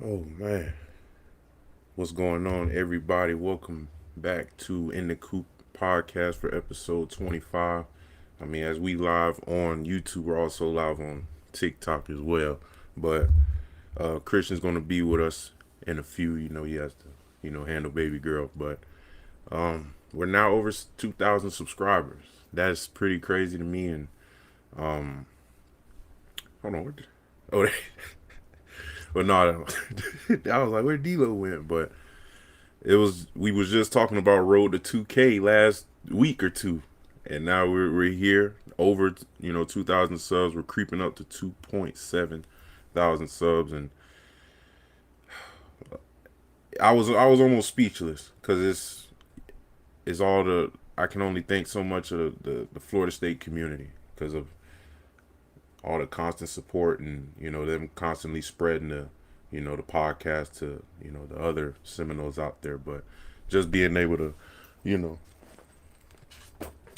Oh man, what's going on, everybody? Welcome back to In the Coop podcast for episode 25. I mean, as we live on YouTube, we're also live on TikTok as well. But Christian's going to be with us in a few. You know, he has to, handle baby girl. But we're now over 2,000 subscribers. That's pretty crazy to me. And hold on, oh, but no, I was like, where D-Lo went? But we was just talking about Road to 2K last week or two, and now we're here over 2,000 subs. We're creeping up to 2.7 thousand subs, and I was almost speechless because it's all the I can only thank so much of the Florida State community because of all the constant support and them constantly spreading the podcast to the other Seminoles out there. But just being able to you know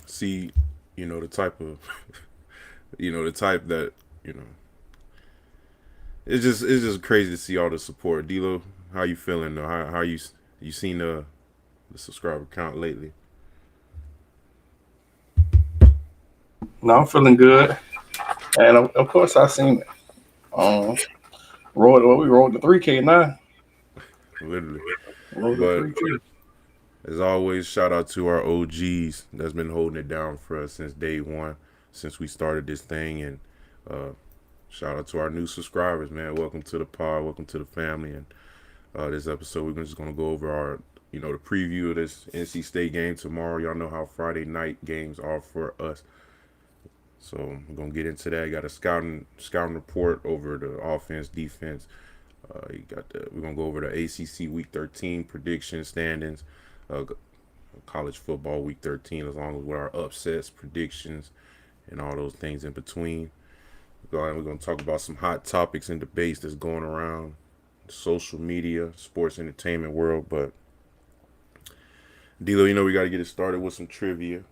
see the type of the type that it's just crazy to see all the support. D'Lo, how you feeling though? How you seen the subscriber count lately? No, I'm feeling good, and of course I seen it. We rolled the 3K now. Literally. Rolled the But 3K. as always, shout out to our OGs that's been holding it down for us since day one, since we started this thing. And uh, shout out to our new subscribers, man. Welcome to the pod. Welcome to the family. And this episode, we're just going to go over our, the preview of this NC State game tomorrow. Y'all know how Friday night games are for us. So we're going to get into that. Got a scouting report over the offense, defense. We're going to go over the ACC Week 13 prediction standings. College football Week 13, as long as with our upsets, predictions, and all those things in between. We're going to talk about some hot topics and debates that's going around social media, sports, entertainment world. But D'Lo, we got to get it started with some trivia,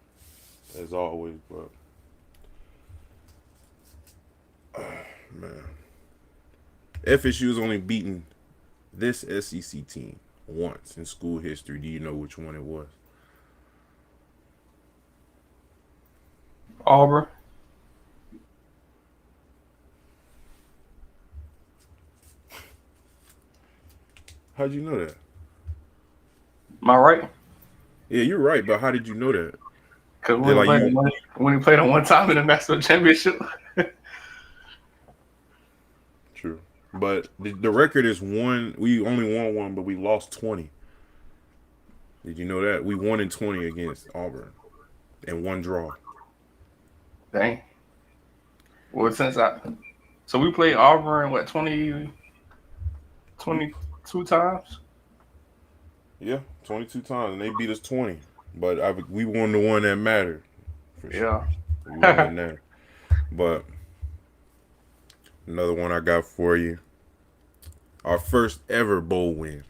as always. But man, FSU has only beaten this SEC team once in school history. Do you know which one it was? Auburn. How'd you know that? Am I right? Yeah, you're right, but how did you know that? Because They're like you. when we played them one time in the national championship. True, but the record is one. We only won one, but we lost 20. Did you know that we won in 20 against Auburn and one draw? Dang. Well, so we played Auburn what 22 times. Yeah, 22 times, and they beat us 20. But we won the one that mattered for sure. Yeah. We won in there. But another one I got for you. Our first ever bowl win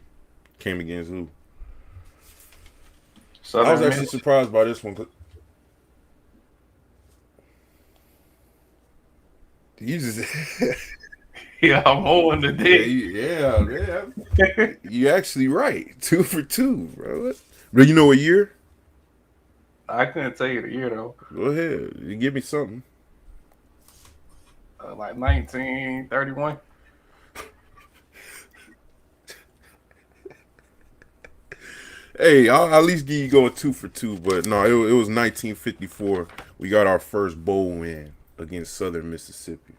came against who? I was Southern actually Miss. surprised by this one. You just Yeah, I'm on the day. yeah. You actually right. 2 for 2, bro. But you know what year? I couldn't tell you the year though. Go ahead. You give me something. Like 1931. Hey, I'll at least give you going 2 for 2. But no, it was 1954. We got our first bowl win against Southern Mississippi.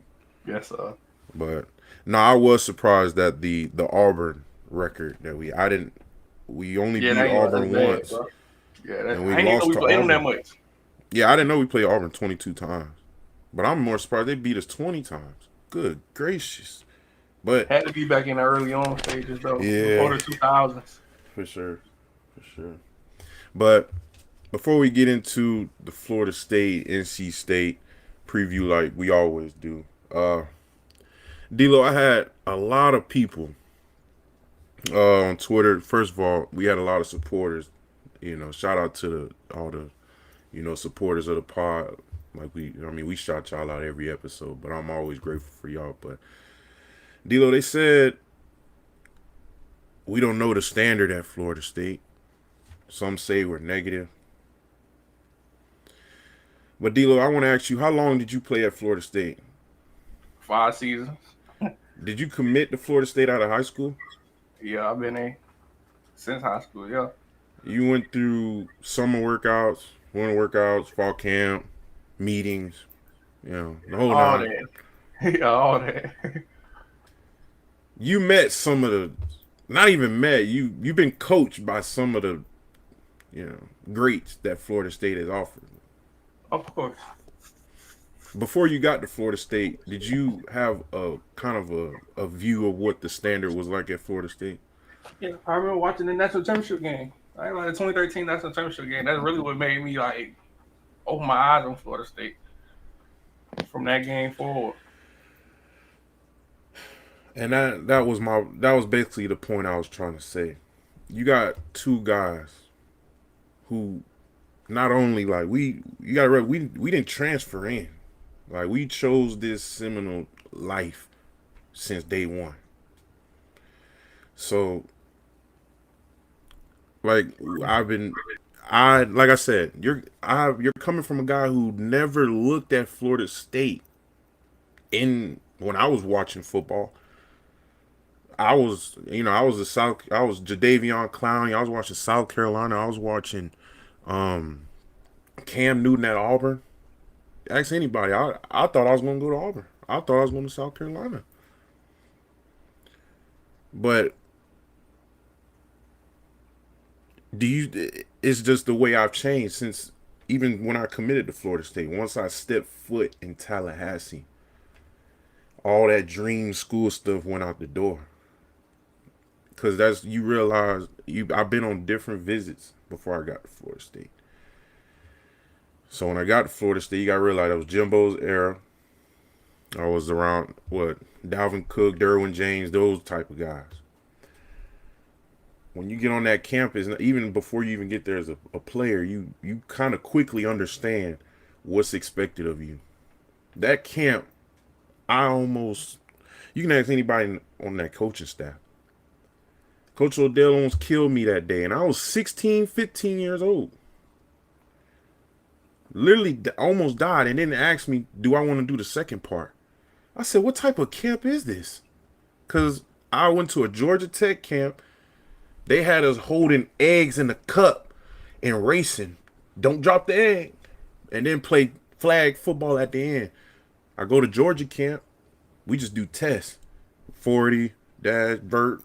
Yes, sir. But no, I was surprised that the Auburn record that we only Yeah, beat that ain't Auburn bad, once bro. Yeah, and I we ain't even know lost we to played them that Auburn. much. Yeah, I didn't know we played Auburn 22 times. But I'm more surprised they beat us 20 times. Good gracious. But Had to be back in the early on stages though, before yeah, the 2000s. for sure. For sure. But before we get into the Florida State, NC State preview like we always do, D-Lo, I had a lot of people on Twitter. First of all, we had a lot of supporters. Shout out to all the supporters of the pod. Like we shout y'all out every episode, but I'm always grateful for y'all. But D-Lo, they said we don't know the standard at Florida State. Some say we're negative. But D'Lo, I want to ask you, how long did you play at Florida State? 5 seasons. Did you commit to Florida State out of high school? Yeah, I've been there since high school. Yeah, You went through summer workouts, winter workouts, fall camp, meetings, the whole all nine. that. Yeah, all that. You met some of the, not even met, you've been coached by some of the, greats that Florida State has offered. Of course. Before you got to Florida State, did you have a kind of a view of what the standard was like at Florida State? Yeah, I remember watching the national championship game. I like the 2013 national championship game. That's really what made me like open my eyes on Florida State from that game forward. And that was basically the point I was trying to say. You got two guys who not only like we didn't transfer in. Like we chose this Seminole life since day one. So like I like I said, you're coming from a guy who never looked at Florida State in when I was watching football. I was Jadavion Clowney. I was watching South Carolina. I was watching Cam Newton at Auburn. Ask anybody. I thought I was going to go to Auburn. I thought I was going to South Carolina. But it's just the way I've changed since even when I committed to Florida State. Once I stepped foot in Tallahassee, all that dream school stuff went out the door. Cause you realize I've been on different visits before I got to Florida State. So when I got to Florida State, you got to realize that was Jimbo's era. I was around Dalvin Cook, Derwin James, those type of guys. When you get on that campus, even before you even get there as a player, you kind of quickly understand what's expected of you. That camp, you can ask anybody on that coaching staff. Coach Odell almost killed me that day, and I was 16, 15 years old. Literally almost died, and then asked me, do I want to do the second part? I said, what type of camp is this? Because I went to a Georgia Tech camp. They had us holding eggs in the cup and racing. Don't drop the egg. And then play flag football at the end. I go to Georgia camp. We just do tests. 40, dash, vert.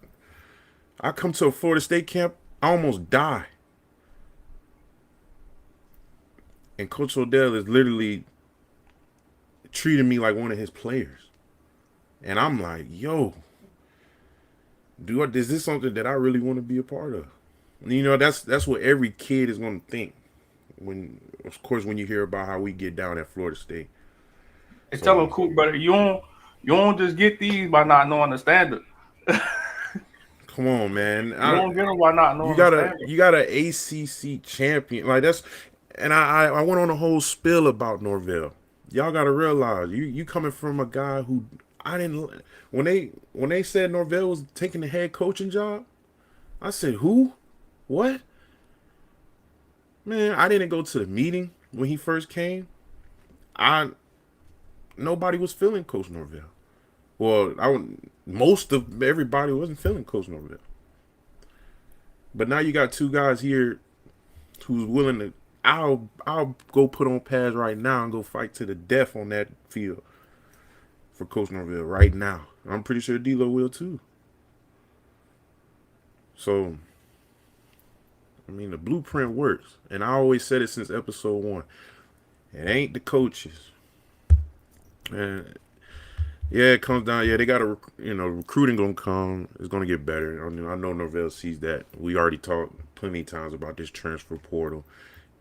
I come to a Florida State camp. I almost die. And Coach Odell is literally treating me like one of his players. And I'm like, yo, is this something that I really want to be a part of? And that's what every kid is going to think. Of course, when you hear about how we get down at Florida State. And tell them, cool, brother, you don't just get these by not knowing the standard. Come on, man. You don't get them by not knowing the standard. You got an ACC champion. Like that's, and I went on a whole spill about Norvell. Y'all got to realize, you coming from a guy who I didn't, when they said Norvell was taking the head coaching job, I said, who? What? Man, I didn't go to the meeting when he first came. Nobody was feeling Coach Norvell. Well, most of everybody wasn't feeling Coach Norvell. But now you got two guys here who's willing to. I'll go put on pads right now and go fight to the death on that field for Coach Norvell right now. I'm pretty sure D'Lo will too. So, I mean, the blueprint works, and I always said it since episode 1. It ain't the coaches. And yeah, it comes down. Yeah, they got to, recruiting gonna come. It's gonna get better. I know Norvell sees that. We already talked plenty of times about this transfer portal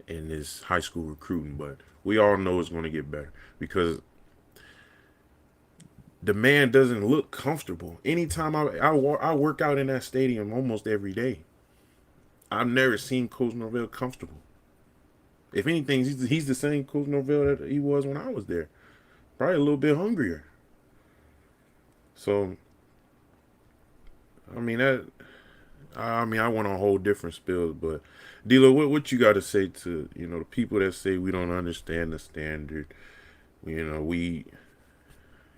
and this high school recruiting, but we all know it's gonna get better because the man doesn't look comfortable. Anytime I work out in that stadium almost every day, I've never seen Coach Norvell comfortable. If anything, he's the same Coach Norvell that he was when I was there. Probably a little bit hungrier. So, I mean, I mean, I went on a whole different spill, but D'Lo, what you got to say to the people that say we don't understand the standard? We you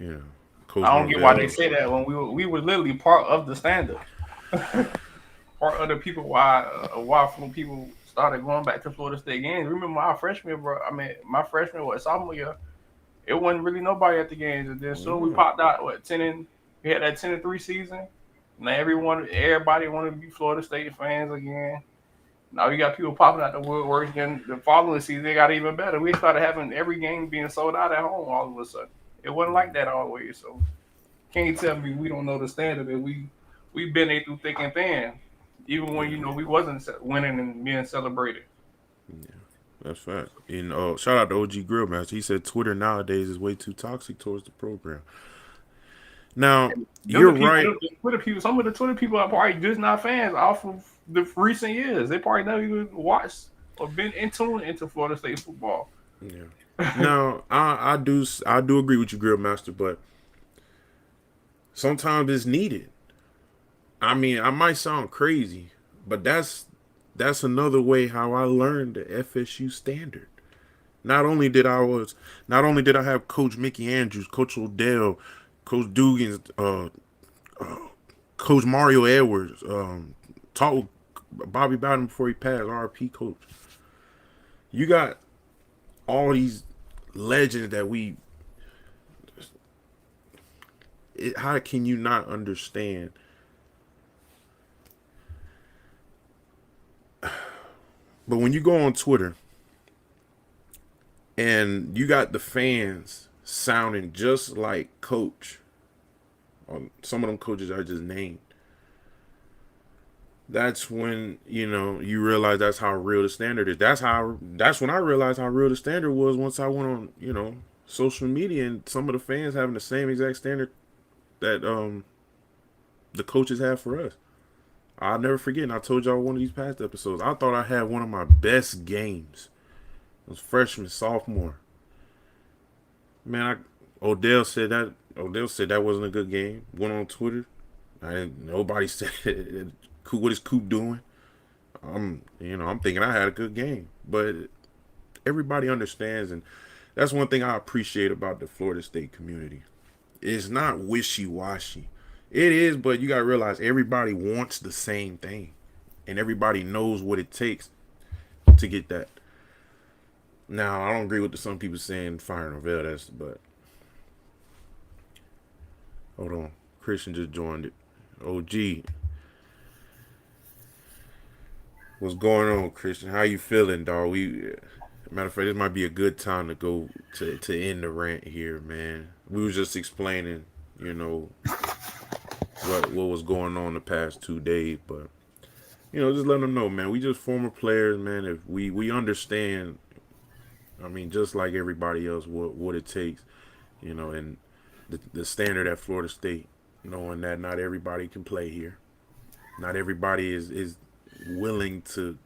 know Coach I don't get why they Norvell. say that when we were literally part of the standard, part of the people why from people started going back to Florida State games. Remember my freshman, bro? I mean, my freshman sophomore year, it wasn't really nobody at the games, and then soon we Yeah, popped out we had that 10-3 season. Now everybody wanted to be Florida State fans again. Now you got people popping out the woodworks again. The following season, they got even better. We started having every game being sold out at home all of a sudden. It wasn't like that always. So can't tell me we don't know the standard that we've been there through thick and thin, even when yeah, we wasn't winning and being celebrated. yeah. That's fact. And shout out to OG Grillmaster. He said Twitter nowadays is way too toxic towards the program. Now Them you're the people, right. the Twitter people. Some of the Twitter people are probably just not fans off of the recent years. They probably never even watched or been in tune into Florida State football. Yeah. Now I do agree with you, Grillmaster, but sometimes it's needed. I mean, I might sound crazy, but that's another way how I learned the FSU standard. Not only did I have Coach Mickey Andrews, Coach Odell, Coach Dugans, Coach Mario Edwards, talk with Bobby Bowden before he passed, RP coach. You got all these legends that how can you not understand? But when you go on Twitter and you got the fans sounding just like Coach, or some of them coaches I just named, that's when you realize that's how real the standard is. That's when I realized how real the standard was once I went on social media and some of the fans having the same exact standard that the coaches have for us. I'll never forget, and I told y'all one of these past episodes, I thought I had one of my best games. It was freshman, sophomore. Man, Odell said that wasn't a good game. Went on Twitter. Nobody said it. What is Coop doing? I'm thinking I had a good game. But everybody understands, and that's one thing I appreciate about the Florida State community. It's not wishy-washy. It is, but you gotta realize everybody wants the same thing. And everybody knows what it takes to get that. Now, I don't agree with some people saying fire Norvell, but hold on. Christian just joined it. OG. What's going on, Christian? How you feeling, dog? Matter of fact, this might be a good time to go to end the rant here, man. We was just explaining, what was going on the past 2 days, but just let them know, man. We just former players, man. If we understand, I mean, just like everybody else, what it takes, and the standard at Florida State, knowing that not everybody can play here, not everybody is willing to,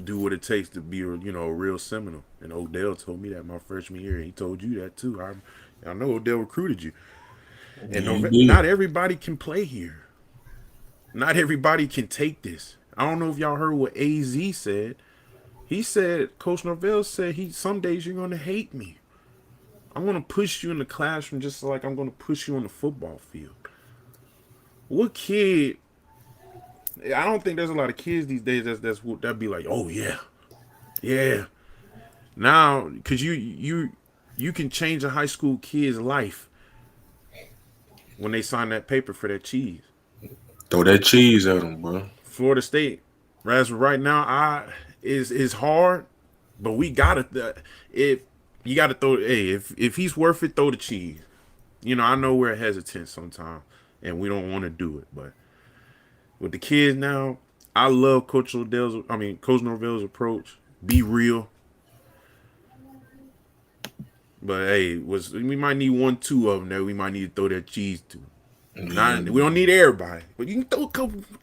do what it takes to be a real Seminole. And Odell told me that my freshman year. He told you that too. I know Odell recruited you. And Yeah, he not did. everybody can play here. Not everybody can take this. I don't know if y'all heard what AZ said. He said, Coach Norvell said, some days you're gonna hate me. I'm gonna push you in the classroom just like I'm gonna push you on the football field. What kid? I don't think there's a lot of kids these days that'd be like, oh yeah, yeah. Now, cause you can change a high school kid's life when they sign that paper for that cheese. Throw that cheese at him, bro. Florida State, as of right now, is hard, but we gotta if you gotta throw. Hey, if he's worth it, throw the cheese. I know we're hesitant sometimes, and we don't want to do it, but with the kids now, I love Coach Norvell's approach. Be real. But hey, we might need 1, 2 of them that we might need to throw that cheese to. Yeah, Not we don't need everybody, but you can throw a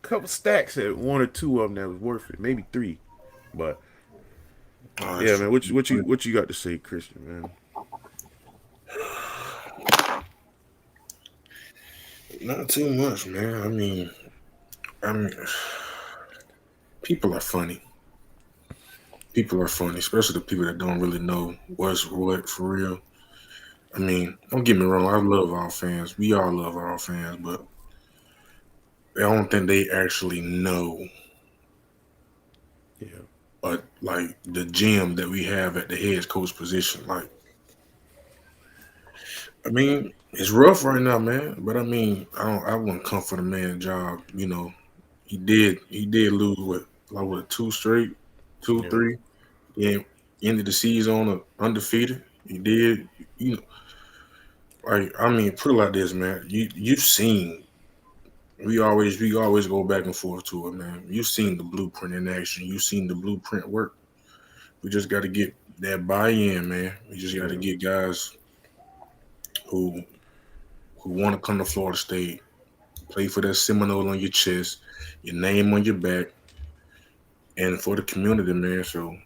couple stacks at 1 or 2 of them that was worth it, maybe 3. But all right, yeah, man, so what you got to say, Christian, man? not too much, man. I mean, I mean, people are funny. People are funny, especially the people that don't really know what's what for real. I mean, don't get me wrong. I love our fans. We all love our fans, but I don't think they actually know, Yeah. like the gem that we have at the head coach position. Like, I mean, it's rough right now, man. But I mean, I wouldn't come for the man job. He did lose what, two straight, two, Yeah. three. Yeah, ended the season on undefeated. He did. You know, like, I mean, put it like this, man. You've seen. We always go back and forth to it, man. You've seen the blueprint in action. You've seen the blueprint work. We just got to get that buy-in, man. We just got to Yeah. get guys who want to come to Florida State, play for that Seminole on your chest, your name on your back, and for the community, man. So,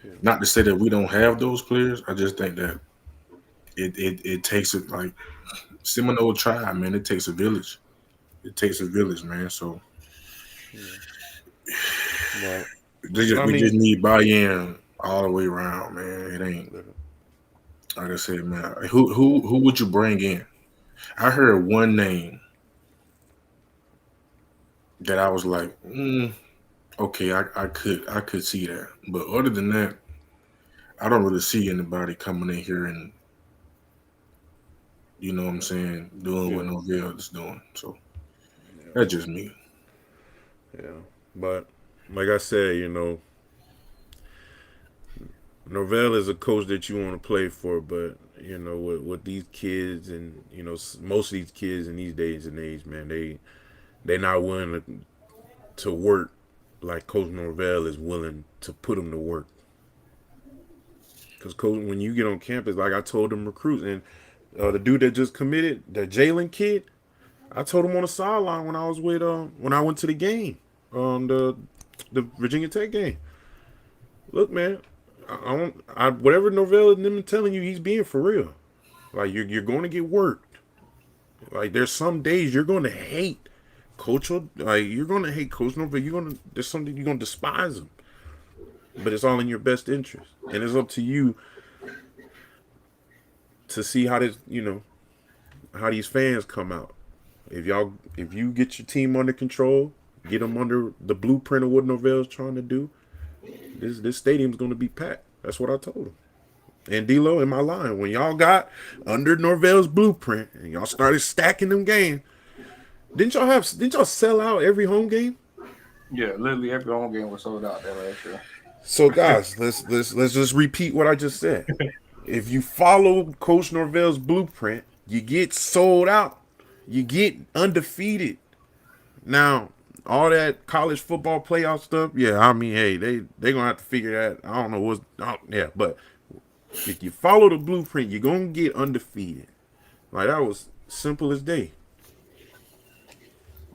Yeah. not to say that we don't have those players. I just think that it takes it, like Seminole tribe, man. It takes a village. It takes a village, man. So Yeah. But I we just mean, need buy-in all the way around, man. It ain't, yeah. like I said, man. Who would you bring in? I heard one name that I was like, okay, I could see that. But other than that, I don't really see anybody coming in here and, you know what I'm saying, doing what Norvell is doing. So that's just me. Yeah. But like I said, Norvell is a coach that you want to play for, but with these kids and most of these kids in these days and age, man, they not willing to work like Coach Norvell is willing to put them to work. Because coach, when you get on campus, like I told them recruits and the dude that just committed, the Jalen kid, I told him on the sideline when I was when I went to the game, the Virginia Tech game. Look, man, I don't. Whatever Norvell and them telling you, he's being for real. Like you're going to get worked. Like there's some days you're going to hate Coach. Like you're going to hate Coach Norvell. There's something you're going to despise him. But it's all in your best interest, and it's up to you to see how these fans come out. If you get your team under control, get them under the blueprint of what Norvell's trying to do, this stadium's going to be packed. That's what I told him. And D-Lo, in my line, when y'all got under Norvell's blueprint and y'all started stacking them games, didn't y'all sell out every home game? Yeah, literally every home game was sold out that last year. So guys, let's just repeat what I just said. If you follow Coach Norvell's blueprint, you get sold out. You get undefeated. Now, all that college football playoff stuff, yeah, I mean, hey, they gonna have to figure that. I don't know but if you follow the blueprint, you're gonna get undefeated. Like that was simple as day.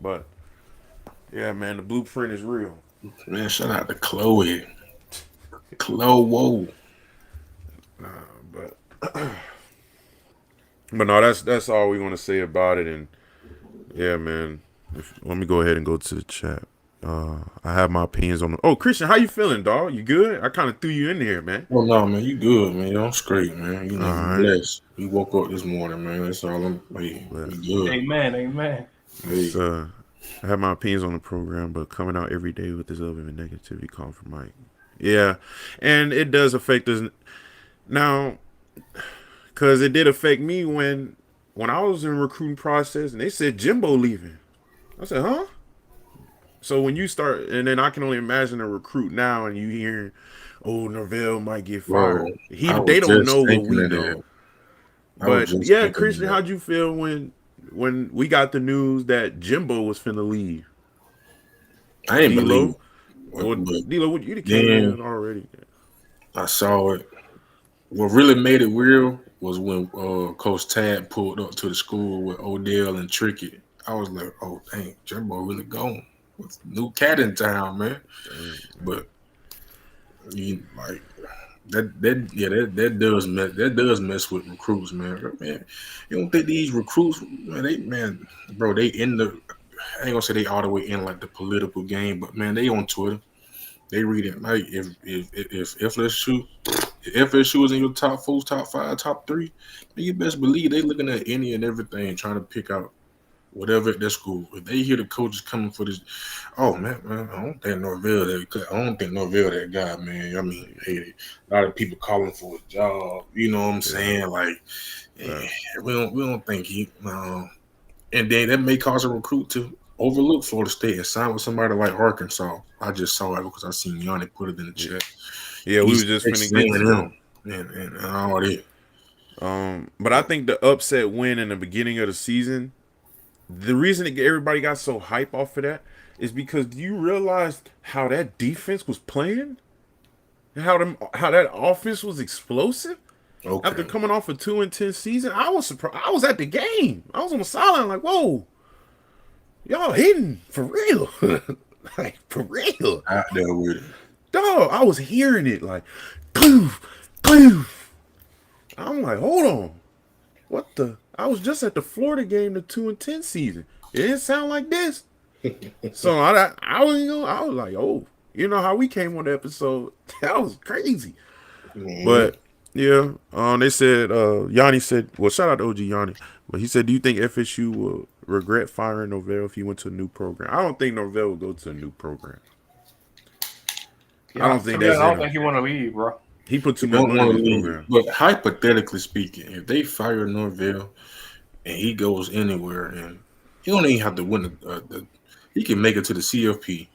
But yeah, man, the blueprint is real. Man, shout out to Chloe. Chloe. But but no, that's all we're gonna say about it. And yeah, man, let me go ahead and go to the chat. I have my opinions on. Oh, Christian, how you feeling, dog? You good? I kind of threw you in there, man. Well, no, man, you good, man. I'm straight, man. You All know, you right. blessed. You woke up this morning, man. That's all you good. Amen. Hey. I have my opinions on the program, but coming out every day with this love and negativity call from Mike. Yeah, and it does affect us now, because it did affect me when I was in recruiting process and they said Jimbo leaving. I said, huh? So when you start, and then I can only imagine a recruit now, and you hearing, oh, Norvell might get fired. Bro, They don't know what thinking we of know. that. But yeah, Christian, how'd you feel when we got the news that Jimbo was finna leave? I ain't believe it. Well, D-Lo, you came in already. I saw it. What really made it real was when Coach Tad pulled up to the school with Odell and Trickett. I was like, oh, dang, Jimbo really gone. With new cat in town, man. Dang. But that does mess with recruits, man. Man, you don't think these recruits, man, bro, they in the I ain't gonna say they all the way in like the political game, but man, they on Twitter. They read it like if FSU is in your top 4, top 5, top 3, then you best believe they looking at any and everything trying to pick out whatever at their school. If they hear the coaches coming for this, oh man, I don't think Norvell that guy, man. I mean, hey, a lot of people calling for a job. You know what I'm saying? Like, we don't think he. And then that may cause a recruit to overlook Florida State and sign with somebody like Arkansas. I just saw it because I seen Yanni put it in the chat. Yeah, we was just finna get to him and all that. But I think the upset win in the beginning of the season, the reason that everybody got so hype off of that is because do you realize how that defense was playing? How that offense was explosive? Okay. After coming off a 2-10 season, I was surprised. I was at the game. I was on the sideline like, whoa, y'all hitting for real. Like, for real. Out there with it. Dog, I was hearing it like, poof, poof. I'm like, hold on. What the? I was just at the Florida game, the 2-10 season. It didn't sound like this. So I was like, oh, you know how we came on the episode? That was crazy. Mm-hmm. But yeah, they said Yanni said, well, shout out to OG Yanni, but he said, do you think FSU will regret firing Norvell if he went to a new program? I don't think Norvell will go to a new program. Yeah, I don't think he want to leave, bro. He put too much money in the program. But hypothetically speaking, if they fire Norvell and he goes anywhere, and he don't even have to win he can make it to the CFP.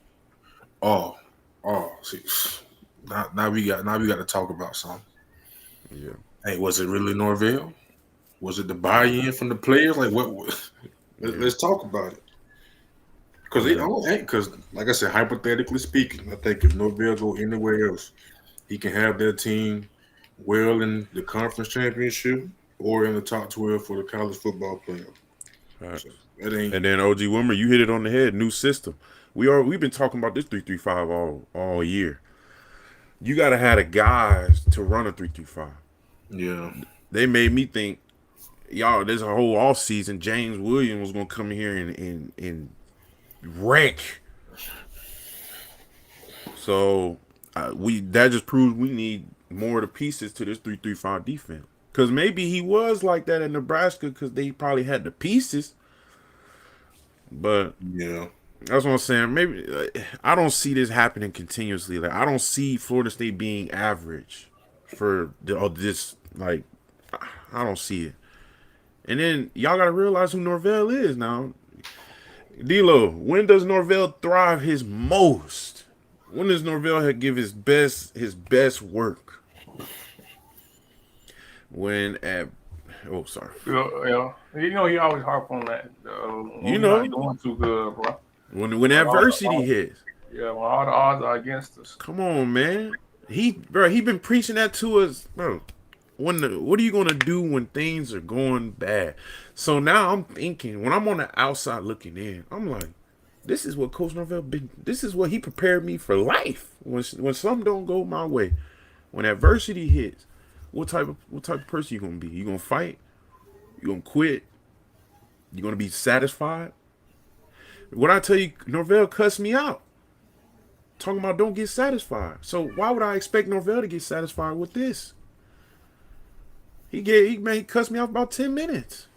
See, now we got to talk about something. Yeah. Hey, was it really Norvell? Was it the buy-in from the players? Like what? Let's talk about it. Because like I said, hypothetically speaking, I think if Norvell go anywhere else, he can have their team well in the conference championship or in the top 12 for the college football playoff. Right. So and then OG Wimmer, you hit it on the head. New system. We've been talking about this 3-3-5 all year. You got to have the guys to run a 3-3-5. Yeah. They made me think, y'all, there's a whole off season. James Williams was gonna come here and wreck. So that just proves we need more of the pieces to this 3-3-5 defense. Because maybe he was like that in Nebraska because they probably had the pieces. But yeah, that's what I'm saying. Maybe I don't see this happening continuously. Like I don't see Florida State being average for this. Like I don't see it. And then y'all gotta realize who Norvell is now. D-Lo, when does Norvell thrive his most? When does Norvell give his best work? Sorry. Yeah. You know he always harp on that. You know, not doing too good, bro. When adversity hits. Yeah, when all the odds are against us. Come on, man. He been preaching that to us, bro. What are you gonna do when things are going bad? So now I'm thinking, when I'm on the outside looking in, I'm like, this is what Coach Norvell been. This is what he prepared me for life. When something don't go my way, when adversity hits, what type of person you gonna be? You gonna fight? You gonna quit? You gonna be satisfied? What I tell you, Norvell cussed me out. Talking about don't get satisfied. So why would I expect Norvell to get satisfied with this? He cussed me out about 10 minutes.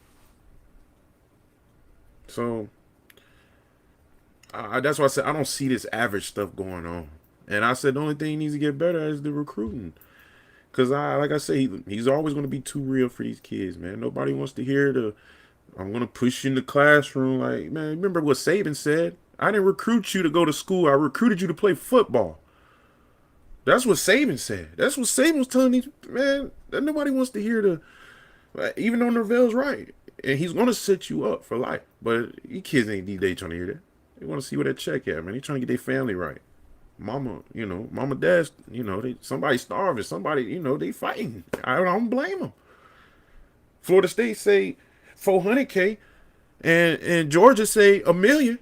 So that's why I said I don't see this average stuff going on. And I said the only thing he needs to get better at is the recruiting. Because like I say, he's always going to be too real for these kids, man. Nobody wants to hear I'm going to push you in the classroom. Like, man, remember what Saban said? I didn't recruit you to go to school. I recruited you to play football. That's what Saban said. That's what Saban was telling these, man. Nobody wants to hear even though Norvell's right. And he's going to set you up for life. But you kids ain't these days trying to hear that. They want to see where that check at, man. They trying to get their family right. Mama, dad, somebody starving. Somebody, they fighting. I don't blame them. Florida State say $400K and Georgia say $1 million.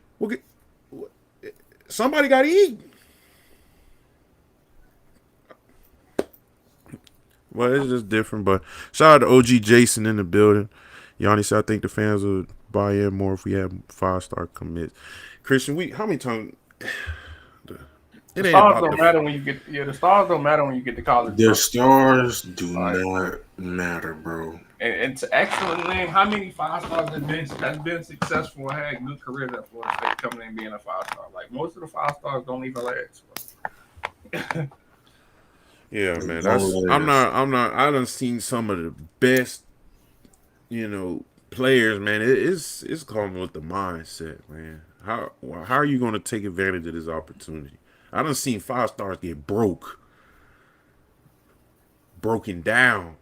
Somebody got to eat. Well, it's just different. But shout out to OG Jason in the building. Yanni said, I think the fans will buy in more if we have 5-star commits. Christian, how many times? The It ain't stars about don't matter when you get. Yeah, the stars don't matter when you get to college, The bro. stars do Like, not matter, bro. and to actually name how many 5 stars that's been successful and had good careers at Florida State coming in and being a 5-star. Like most of the 5 stars don't even last. Yeah, man. Don't last. I done seen some of the best, players, man. It's coming with the mindset, man. How are you gonna take advantage of this opportunity? I done seen 5-stars get broken down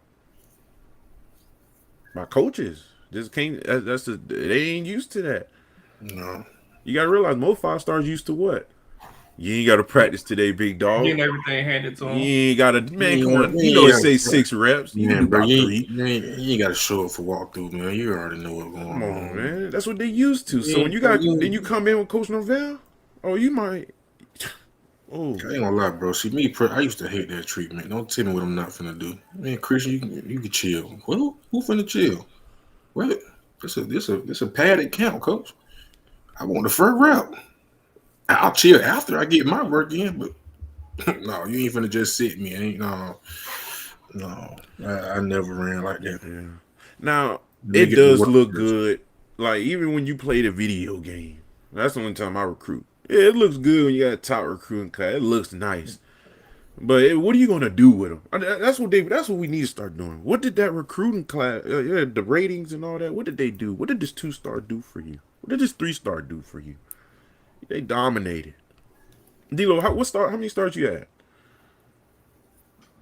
by coaches. Just can't. They ain't used to that. No. You gotta realize most 5-stars used to what? You ain't gotta practice today, big dog. Getting everything handed to You them. ain't gotta, man. Come on, you know You it ain't say gotta, 6 reps. You can do man, bro, about 3. you ain't got to show up for walkthrough, man. You already know what's Come going on, on. man. That's what they used to. So Yeah, when bro, then you come in with Coach Norvell, oh, you might. Oh, I ain't gonna lie, bro. See, I used to hate that treatment. Don't tell me what I'm not finna do. Man, Christian, you can chill. Well, who finna chill? What? This a padded count, coach. I want the first route. I'll chill after I get my work in, but no, you ain't finna just sit me. Ain't no. I never ran like that. yeah. Now Let me it get the does work look first. good. Like even when you play the video game, that's the only time I recruit. Yeah, it looks good when you got a top recruiting class. It looks nice. But what are you gonna do with them? That's what we need to start doing. What did that recruiting class, the ratings and all that? What did they do? What did this 2-star do for you? What did this 3-star do for you? They dominated. D'Lo, how many stars you had?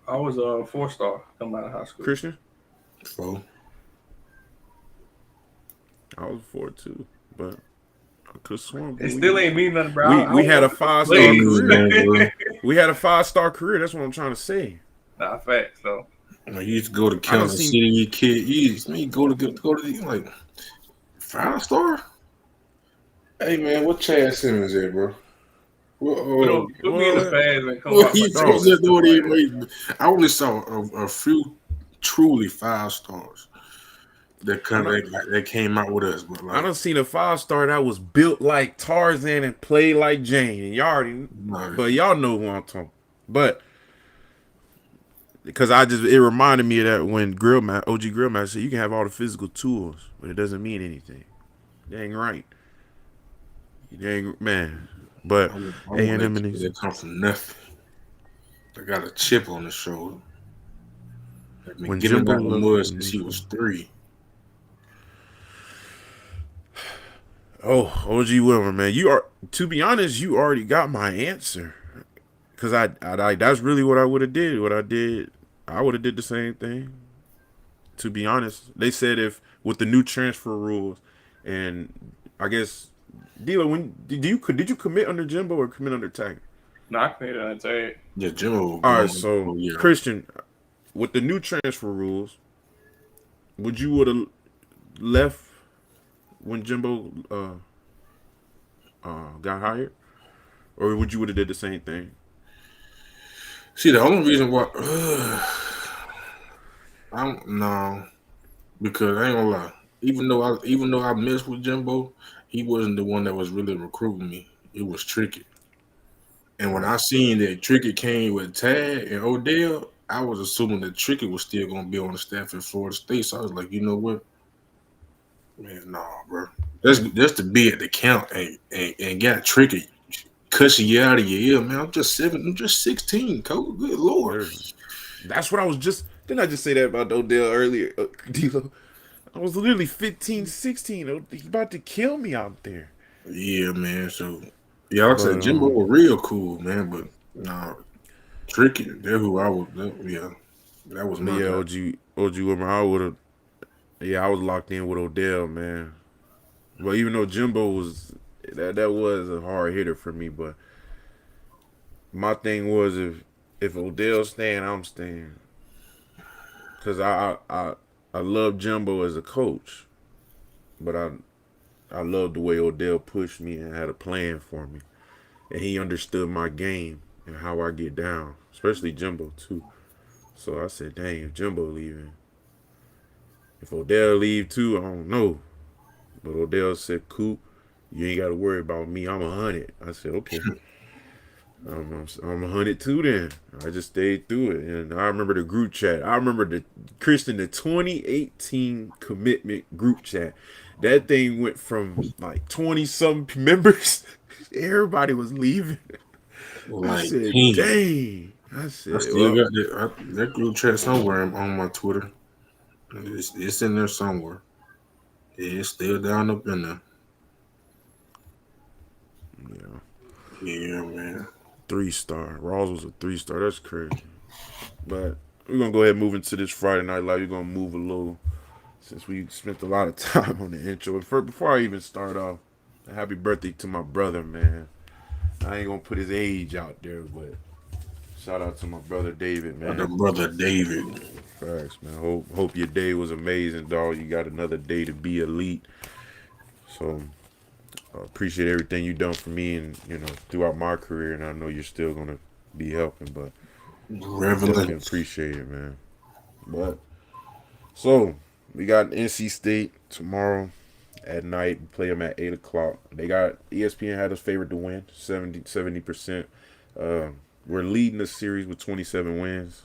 I was a 4-star coming out of high school. Christian? So, I was 4 too, but I could swarm. It still ain't mean nothing, bro. We had a 5-star career. bro. We had a 5-star career. That's what I'm trying to say. Nah, facts though. You used to go to I don't Kansas see. City, you kid. You go to like 5-star. Hey man, what Chad Simmons at, bro? Put me in the What? fans and come What out he my Dog. just doing here? I only saw a few truly 5-stars that came out with us, but I like, done seen a 5-star that was built like Tarzan and played like Jane, and but y'all know who I'm talking. But because it reminded me of that when OG Grill Master said you can have all the physical tools, but it doesn't mean anything. Dang right. Dang man. But I want A&M that and kid that come from nothing. They got a chip on the shoulder. They've been when getting Jimbo out the left. mud since he was 3. Oh, OG Wilmer, man, to be honest, you already got my answer. Cause I that's really what I would have did. What I did, I would have did the same thing. To be honest, they said if with the new transfer rules, and I guess, D'Lo, when did you commit under Jimbo or commit under Taggart? Knock me down and say Yeah, Jimbo was All right, gone so for a year. Christian, with the new transfer rules, would you would have left when Jimbo got hired, or would you would have did the same thing? See, the only reason why I don't know, because I ain't gonna lie. Even though I messed with Jimbo, he wasn't the one that was really recruiting me. It was Tricky. And when I seen that Tricky came with Tag and Odell, I was assuming that Tricky was still gonna be on the staff at Florida State. So I was like, you know what? Man, nah, bro. That's to be at the count and got Tricky cussing you out of your ear, man. I'm just 16, coach. Good lord. That's what I was just. Didn't I just say that about Odell earlier, D'Lo? I was literally 15, 16. He's about to kill me out there. Yeah, man. So yeah, like I said, But Jimbo was real cool, man. But nah, Tricky, they're who I was. That was my yeah, guy. OG Wilmer, I would have. Yeah, I was locked in with Odell, man. But even though Jimbo was that was a hard hitter for me, but my thing was if Odell's staying, I'm staying. Cause I love Jimbo as a coach, but I love the way Odell pushed me and had a plan for me, and he understood my game and how I get down, especially Jimbo too. So I said, dang, if Jimbo leaving, if Odell leave too, I don't know. But Odell said, "Coop, you ain't got to worry about me. I'm 100." I said, "Okay, I'm 100 too." Then I just stayed through it, and I remember the group chat. I remember the 2018 commitment group chat. That thing went from like 20 something members. Everybody was leaving. I Like, said, dang. "Dang." I I said, still "Well, got that group chat somewhere on my Twitter. It's in there somewhere. It's still down up in there. yeah, Yeah, man. 3-star. Rawls was a 3-star. That's crazy." But we're gonna go ahead and move into this Friday night live. We're gonna move a little since we spent a lot of time on the intro. Before I even start off, happy birthday to my brother, man. I ain't gonna put his age out there, but shout out to my brother David, The man. brother David. Facts, man. Hope your day was amazing, dog. You got another day to be elite. So appreciate everything you done for me and throughout my career, and I know you're still gonna be helping, but definitely Revelation. appreciate it, man. But so we got NC State tomorrow at night. We play them at 8 o'clock. They got ESPN had us favored to win 70%. Uh, we're leading the series with 27 wins.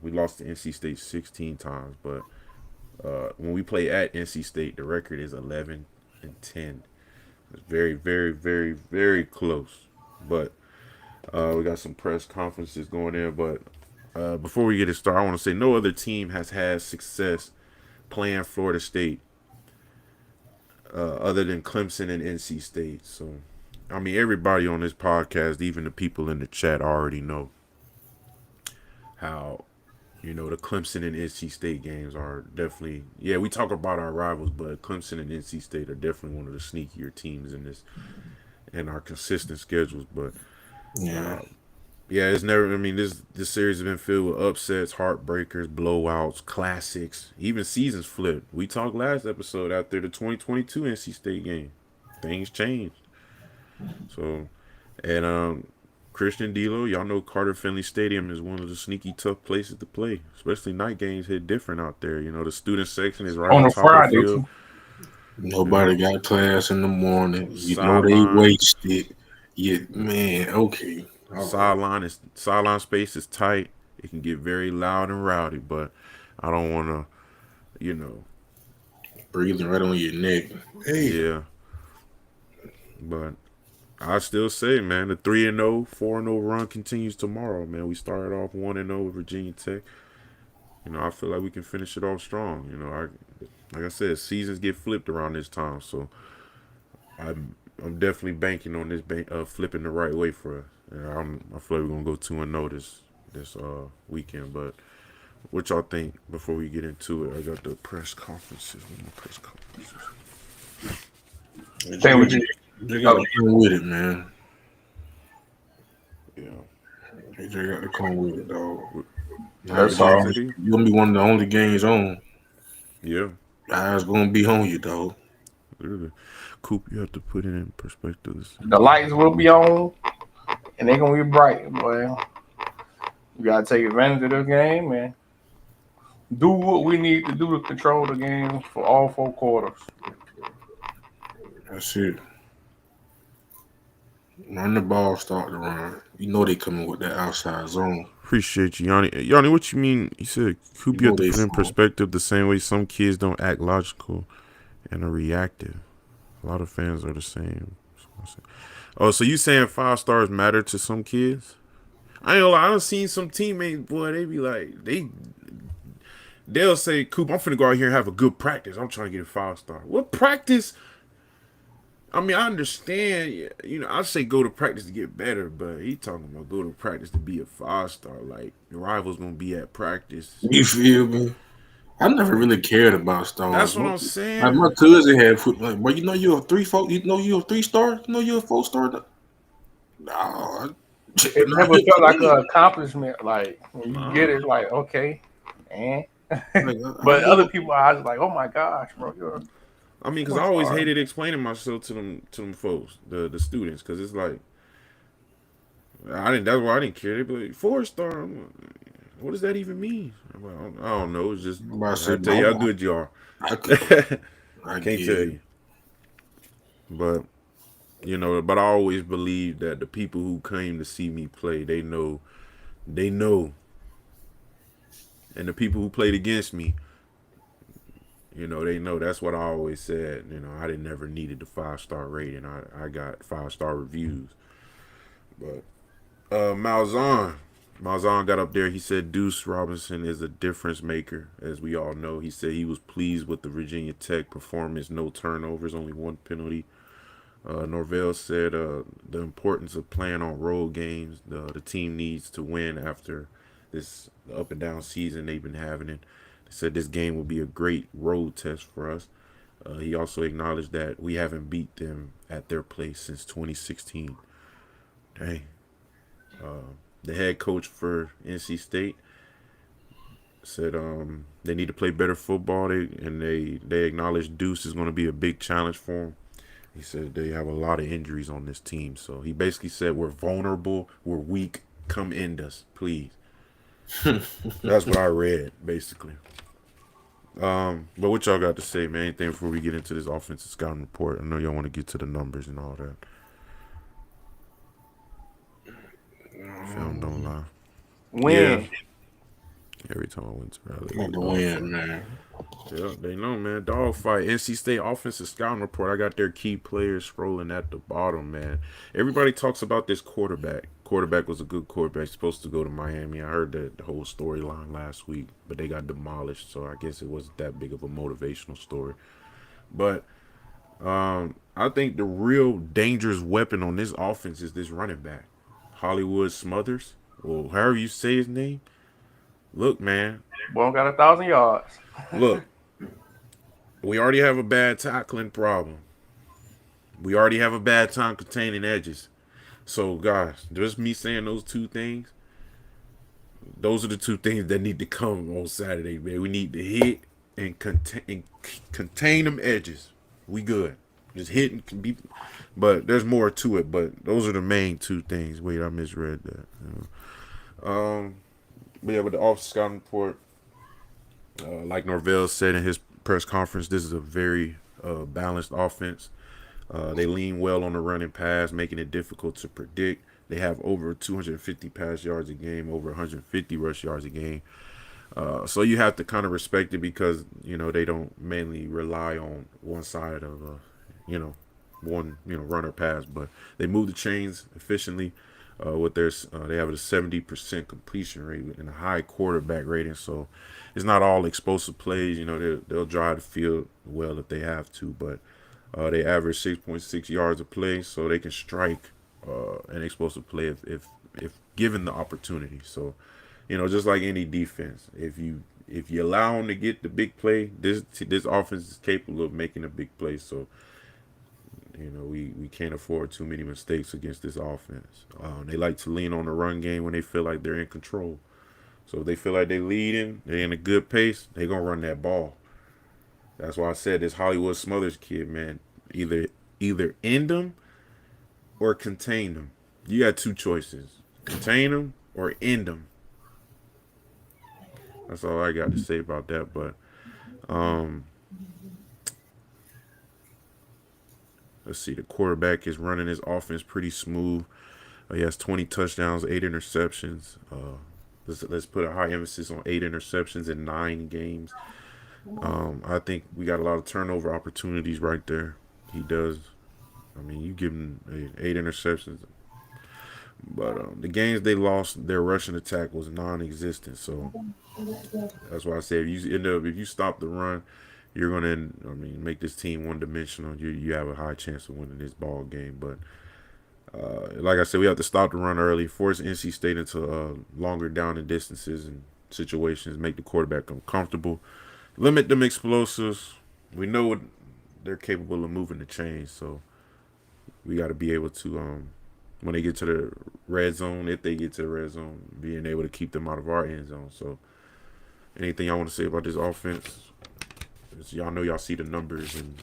We lost to NC State 16 times, but when we play at NC State, the record is 11-10. It's very, very, very, very close. But we got some press conferences going in. But before we get it started, I want to say no other team has had success playing Florida State other than Clemson and NC State. So, I mean, everybody on this podcast, even the people in the chat, already know how the Clemson and NC State games are definitely. Yeah, we talk about our rivals, but Clemson and NC State are definitely one of the sneakier teams in our consistent schedules. But Yeah. yeah, it's never. I mean, this series has been filled with upsets, heartbreakers, blowouts, classics, even seasons flipped. We talked last episode after the 2022 NC State game, things changed. So, and Christian D'Lo, y'all know Carter Finley Stadium is one of the sneaky tough places to play, especially night games hit different out there. The student section is right On on a top of the Friday field. too. Nobody got class in the morning. You know they Sideline, wasted. Yeah, man. Okay. All right. sideline space is tight. It can get very loud and rowdy, but I don't want to, you know, Breathing right on your neck. Hey. yeah. But I still say, man, the 3-0, 4-0 run continues tomorrow, man. We started off 1-0 with Virginia Tech. I feel like we can finish it off strong. Like I said, seasons get flipped around this time, so I'm definitely banking on this flipping the right way for us. And I feel like we're gonna go 2-0 this weekend. But what y'all think before we get into it? I got the press conferences. Same with you. They got to come with it, man. Yeah. They just got to come with it, dog. That's What you all. say, D? You're gonna be one of the only games on. Yeah. Eyes gonna be on you, dog. Literally. Coop, you have to put it in perspective. The lights will be on, and they're gonna be bright, boy. You gotta take advantage of this game and do what we need to do to control the game for all 4 quarters. That's it. Run the ball, start to run. You know they coming with that outside zone. Appreciate you, Yanni. Yanni, what you mean? He said, Coop, you You have know to they put in from. perspective the same way some kids don't act logical and are reactive. A lot of fans are the same. Oh, so you saying 5 stars matter to some kids? I ain't gonna lie, I done seen some teammates, boy, they be like, they'll say, Coop, I'm finna go out here and have a good practice. I'm trying to get a 5-star. What practice? I mean, I understand, I say go to practice to get better, but he talking about go to practice to be a 5-star. Like, your rival's gonna be at practice. You feel me? I never really cared about That's stars. what I'm Like my saying. cousin had put like, well, you know you're a 3-4. You know you're a 3-star. You know you're a 4-star. No, It never felt like an accomplishment. Like when you get Nah. it, like okay, and Like, I but other go. people are just like, oh my gosh, bro, you're a I mean, because I always 4-star. hated explaining myself to them folks, the students, because it's like, I didn't. That's why I didn't care. They be like 4-star. I'm like, what does that even mean? I'm like, I don't know. It's just I'm about to say, I tell you how good you are. I Can't get tell it. you. But but I always believe that the people who came to see me play, they know, and the people who played against me, they know. That's what I always said. I didn't never needed the 5-star rating. I got 5-star reviews. But Malzahn got up there. He said Deuce Robinson is a difference maker, as we all know. He said he was pleased with the Virginia Tech performance. No turnovers, only one penalty. Norvell said the importance of playing on road games. The team needs to win after this up and down season they've been having. It. They said this game will be a great road test for us. He also acknowledged that we haven't beat them at their place since 2016. Dang. The head coach for NC State said they need to play better football. They acknowledge Deuce is going to be a big challenge for them. He said they have a lot of injuries on this team. So he basically said we're vulnerable, we're weak, come end us, please. That's what I read, basically. But what y'all got to say, man? Anything before we get into this offensive scouting report? I know y'all want to get to the numbers and all that. Film don't lie. Win. Yeah. Every time I went to Raleigh. Want to win, man. Yeah, they know, man. Dogfight. NC State offensive scouting report. I got their key players scrolling at the bottom, man. Everybody talks about this quarterback. Quarterback was a good quarterback. Supposed to go to Miami. I heard the whole storyline last week, but they got demolished, so I guess it wasn't that big of a motivational story. But I think the real dangerous weapon on this offense is this running back, Hollywood Smothers, or however you say his name. Look, man. Boy got 1,000 yards. Look, we already have a bad tackling problem. We already have a bad time containing edges. So, guys, just me saying those two things, those are the two things that need to come on Saturday, man. We need to hit and contain them edges. We good. Just hit and be. But there's more to it. But those are the main two things. Wait, I misread that. But yeah, with the offensive scouting report, like Norvell said in his press conference, this is a very balanced offense. They lean well on the run and pass, making it difficult to predict. They have over 250 pass yards a game, over 150 rush yards a game. So you have to kind of respect it because, they don't mainly rely on one side of, one, run or pass. But they move the chains efficiently. With their they have a 70% completion rate and a high quarterback rating, so it's not all explosive plays. They'll drive the field well if they have to, but they average 6.6 yards a play, so they can strike an explosive play if given the opportunity. So, just like any defense, if you allow them to get the big play, this offense is capable of making a big play. So. We can't afford too many mistakes against this offense. They like to lean on the run game when they feel like they're in control. So if they feel like they're leading, they're in a good pace, they're going to run that ball. That's why I said this Hollywood Smothers kid, man, either end them or contain them. You got two choices. Contain them or end them. That's all I got to say about that. But let's see. The quarterback is running his offense pretty smooth. He has 20 touchdowns, 8 interceptions. Let's put a high emphasis on 8 interceptions in 9 games. I think we got a lot of turnover opportunities right there. He does. I mean, you give him 8 interceptions. But the games they lost, their rushing attack was non-existent. So that's why I say if you stop the run, you're gonna, make this team one-dimensional. You have a high chance of winning this ball game. But like I said, we have to stop the run early, force NC State into longer down and distances and situations, make the quarterback uncomfortable, limit them explosives. We know what they're capable of moving the chains, so we got to be able to, when they get to the red zone, if they get to the red zone, being able to keep them out of our end zone. So anything y'all want to say about this offense? Y'all know y'all see the numbers and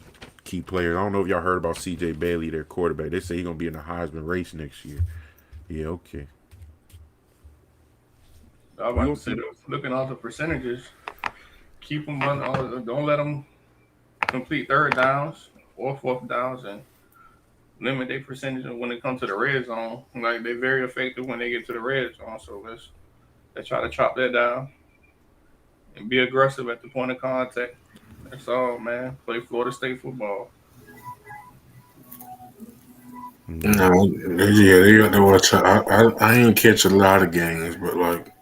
key players. I don't know if y'all heard about C.J. Bailey, their quarterback. They say he's going to be in the Heisman race next year. Yeah, okay. I was about to say, looking at the percentages, keep them don't let them complete third downs or fourth downs, and limit their percentage when it comes to the red zone. Like they're very effective when they get to the red zone. So let's try to chop that down and be aggressive at the point of contact. That's all, man. Play Florida State football. Yeah. No, yeah, they got to watch out. I ain't catch a lot of games, but like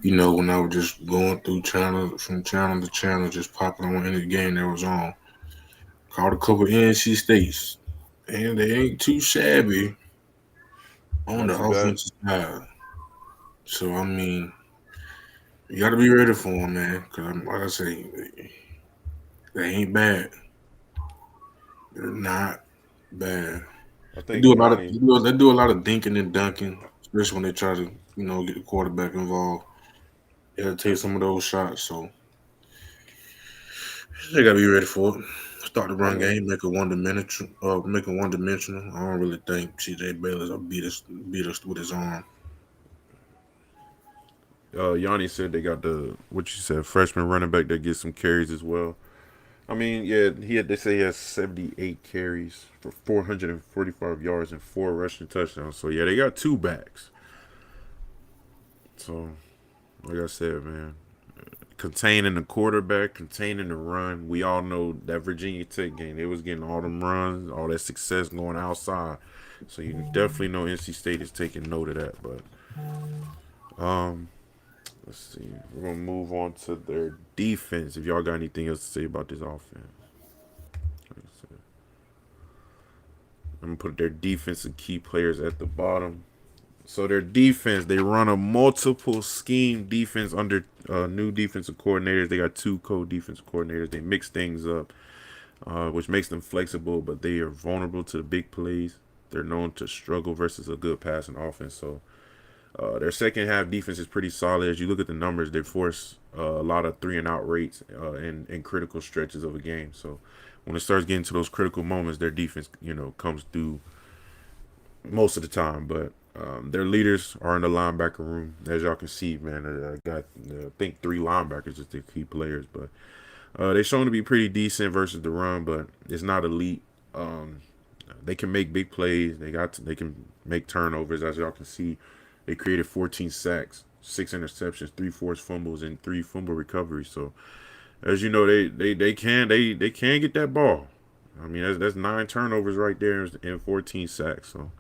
when I was just going through channel from channel to channel, just popping on any game that was on, caught a couple NC states, and they ain't too shabby on Not the too bad. offensive side. So I mean, you got to be ready for them, man. Because like I say, they ain't bad. They're not bad. I They think do a lot of Yanni. they do a lot of dinking and dunking, especially when they try to get the quarterback involved. They got to take some of those shots. So they got to be ready for it. Start the I run mean, game, make it one dimensional. I don't really think CJ Baylor's will beat us with his arm. Yanni said they got the what you said freshman running back that gets some carries as well. I mean, yeah, they say he has 78 carries for 445 yards and 4 rushing touchdowns. So yeah, they got two backs. So like I said, man, containing the quarterback, containing the run. We all know that Virginia Tech game, they was getting all them runs, all that success going outside. So you definitely know NC State is taking note of that. But um, let's see, we're gonna move on to their defense. If y'all got anything else to say about this offense, like I said, I'm gonna put their defensive key players at the bottom. So their defense, they run a multiple scheme defense under new defensive coordinators. They got two co-defensive coordinators. They mix things up, which makes them flexible, but they are vulnerable to the big plays. They're known to struggle versus a good passing offense. So their second half defense is pretty solid. As you look at the numbers, they force a lot of 3-and-out rates in critical stretches of a game. So when it starts getting to those critical moments, their defense, comes through most of the time. But their leaders are in the linebacker room, as y'all can see, man. I got I think 3 linebackers as their key players, but they're shown to be pretty decent versus the run, but it's not elite. They can make big plays. They can make turnovers, as y'all can see. They created 14 sacks, 6 interceptions, 3 forced fumbles, and 3 fumble recoveries. So as you know, they can get that ball. I mean, that's 9 turnovers right there and 14 sacks. So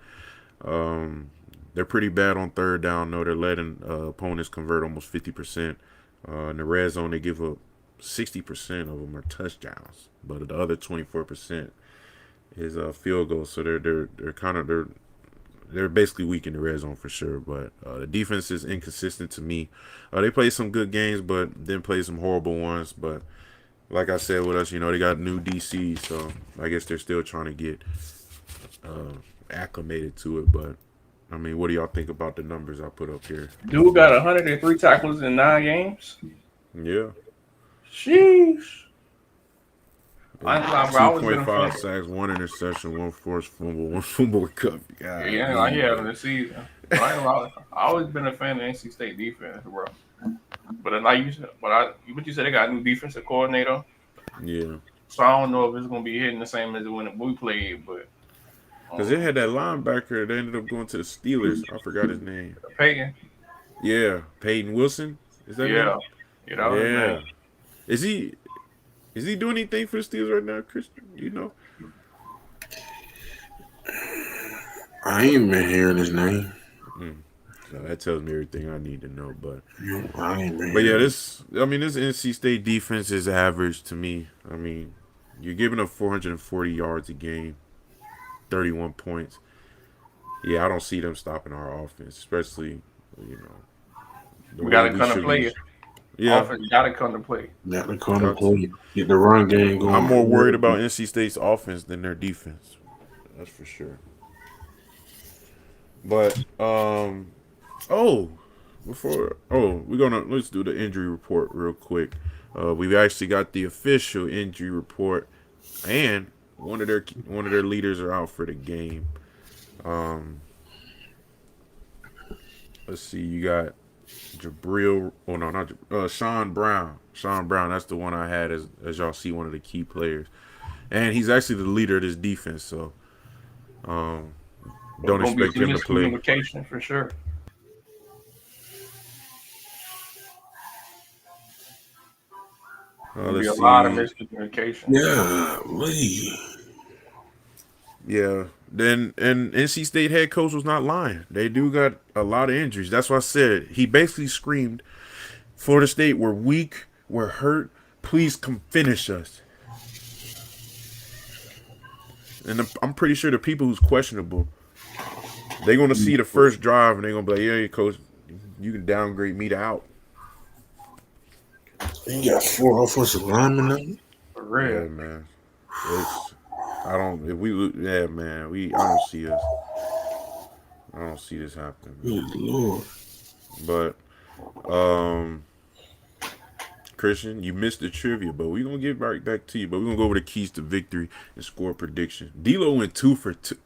they're pretty bad on third down. No, they're letting opponents convert almost 50%. In the red zone, they give up 60% of them are touchdowns, but the other 24% is field goals. So they're basically weak in the red zone for sure. But the defense is inconsistent to me. They play some good games, but then play some horrible ones. But like I said with us, they got new DC, so I guess they're still trying to get acclimated to it. But I mean, what do y'all think about the numbers I put up here? Dude got 103 tackles in 9 games. Yeah. Sheesh. I ain't lying, bro. I always been a 2.5 fan. sacks, 1 interception, 1 forced fumble, 1 fumble recovery. God, Yeah, like he having a season. I ain't lying. I always been a fan of NC State defense, bro. But like you said, what you said, they got a new defensive coordinator. yeah. So I don't know if it's gonna be hitting the same as when we played, but Because they had that linebacker that ended up going to the Steelers. I forgot his name. Peyton, Yeah. Peyton Wilson? Is that yeah, name? that was his name. Yeah. Is he doing anything for the Steelers right now, Christian? You know? I ain't been hearing his name. So that tells me everything I need to know. But I ain't been yeah, hearing. this NC State defense is average to me. I mean, you're giving up 440 yards a game, 31 points. Yeah, I don't see them stopping our offense, especially the We way gotta we come to should play be. it. Yeah, Offense gotta come to play. Got to come to got to. play. Get the run game going. I'm more worried about NC State's offense than their defense. That's for sure. But oh, let's do the injury report real quick. We've actually got the official injury report, and one of their leaders are out for the game. Um, let's see, you got Jabril. Oh no, not Sean Brown. Sean Brown. That's the one I had as y'all see one of the key players, and he's actually the leader of this defense. So Don't Gonna be expect some him to play. miscommunication for sure. There'll be Let's a lot of see. miscommunication. Yeah, Lee. Yeah. Then and NC State head coach was not lying. They do got a lot of injuries. That's why I said he basically screamed, "Florida State, we're weak, we're hurt. Please come finish us." And I'm pretty sure the people who's questionable, they're gonna see the first drive and they're gonna be like, "Yeah, coach, you can downgrade me to out." You got 4 offensive linemen now. For real. Yeah, man. It's I don't if we yeah man I don't see us. I don't see this happening, man. Good Lord. But Christian, you missed the trivia, but we're gonna get right back to you. But we're gonna go over the keys to victory and score prediction. D'Lo went 2 for 2.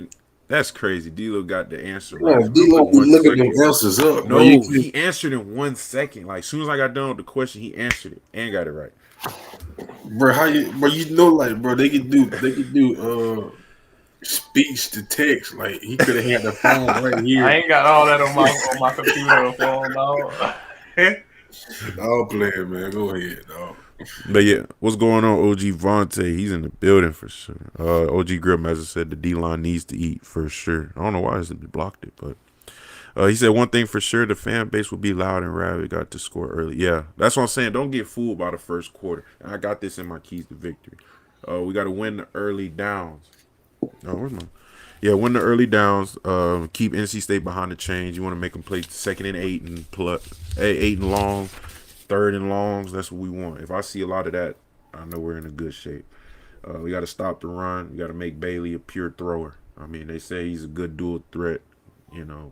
That's crazy. D'Lo got the answer Yeah, right in D-Lo be one looking them second. answers up, bro. You No, can, he answered in 1 second. Like as soon as I got done with the question, he answered it and got it right. bro, like, bro, they could do speech to text. Like he could have had the phone right I here. ain't got all that on my computer or phone, dog. All playing, man. Go ahead, dog. But yeah, what's going on, OG Vontae? He's in the building for sure. OG Grillmaster said the D line needs to eat for sure. I don't know why he blocked it, but he said one thing for sure: the fan base will be loud and rabid. Got to score early. Yeah, that's what I'm saying. Don't get fooled by the first quarter. And I got this in my keys to victory. We got to win the early downs. Oh, where's my? Yeah, win the early downs. Keep NC State behind the chains. You want to make them play 2nd and 8 and 8 and long, 3rd and longs. That's what we want. If I see a lot of that, I know we're in a good shape. We got to stop the run. We got to make Bailey a pure thrower. I mean, they say he's a good dual threat,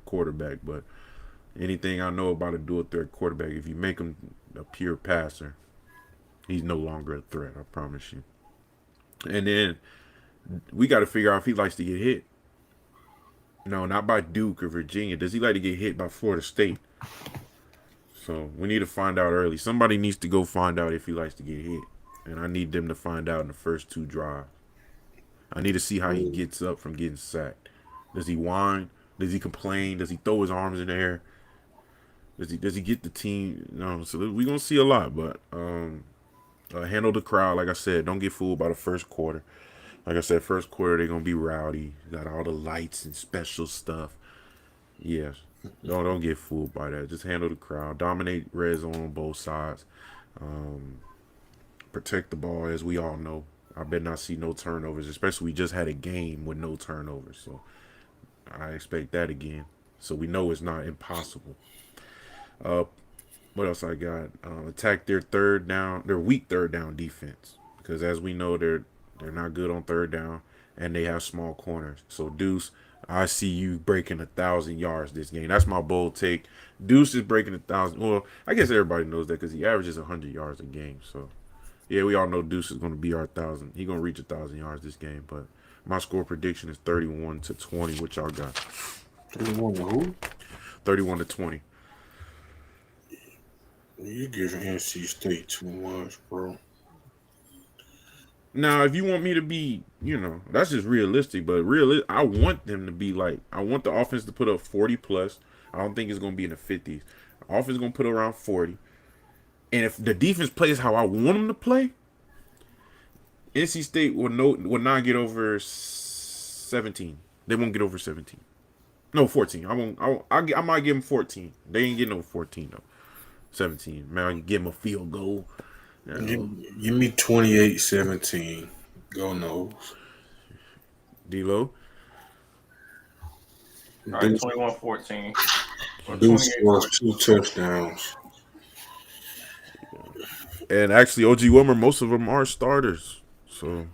quarterback. But anything I know about a dual threat quarterback, if you make him a pure passer, he's no longer a threat. I promise you. And then we got to figure out if he likes to get hit. No, not by Duke or Virginia. Does he like to get hit by Florida State? So we need to find out early. Somebody needs to go find out if he likes to get hit. And I need them to find out in the first 2 drives. I need to see how he gets up from getting sacked. Does he whine? Does he complain? Does he throw his arms in the air? Does he get the team? No, so we're going to see a lot. But handle the crowd. Like I said, don't get fooled by the first quarter. Like I said, first quarter, they're going to be rowdy. Got all the lights and special stuff. Yes. Don't get fooled by that. Just handle the crowd. Dominate red zone on both sides. Protect the ball, as we all know. I bet not see no turnovers, especially we just had a game with no turnovers. So I expect that again. So we know it's not impossible. What else I got? Attack their weak 3rd down defense. Because as we know, they're not good on 3rd down, and they have small corners. So Deuce, I see you breaking 1,000 yards this game. That's my bold take. Deuce is breaking 1,000. Well, I guess everybody knows that because he averages 100 yards a game. So yeah, we all know Deuce is going to be our 1,000. He's going to reach 1,000 yards this game. But my score prediction is 31-20. What y'all got? 31 to who? 31-20. You giving NC State too much, bro. Now, if you want me to be, that's just realistic. But I want them to be like, I want the offense to put up 40 plus. I don't think it's going to be in the 50s. The offense is going to put around 40. And if the defense plays how I want them to play, NC State will not get over 17. They won't get over 17. No, 14. I might give them 14. They ain't getting over 14 though. 17. Man, I can give them a field goal. Give me 28-17. Go Noles. D-Lo. All right, 21-14. Deuce scores 2 touchdowns. And actually, OG Wilmer, most of them are starters. So,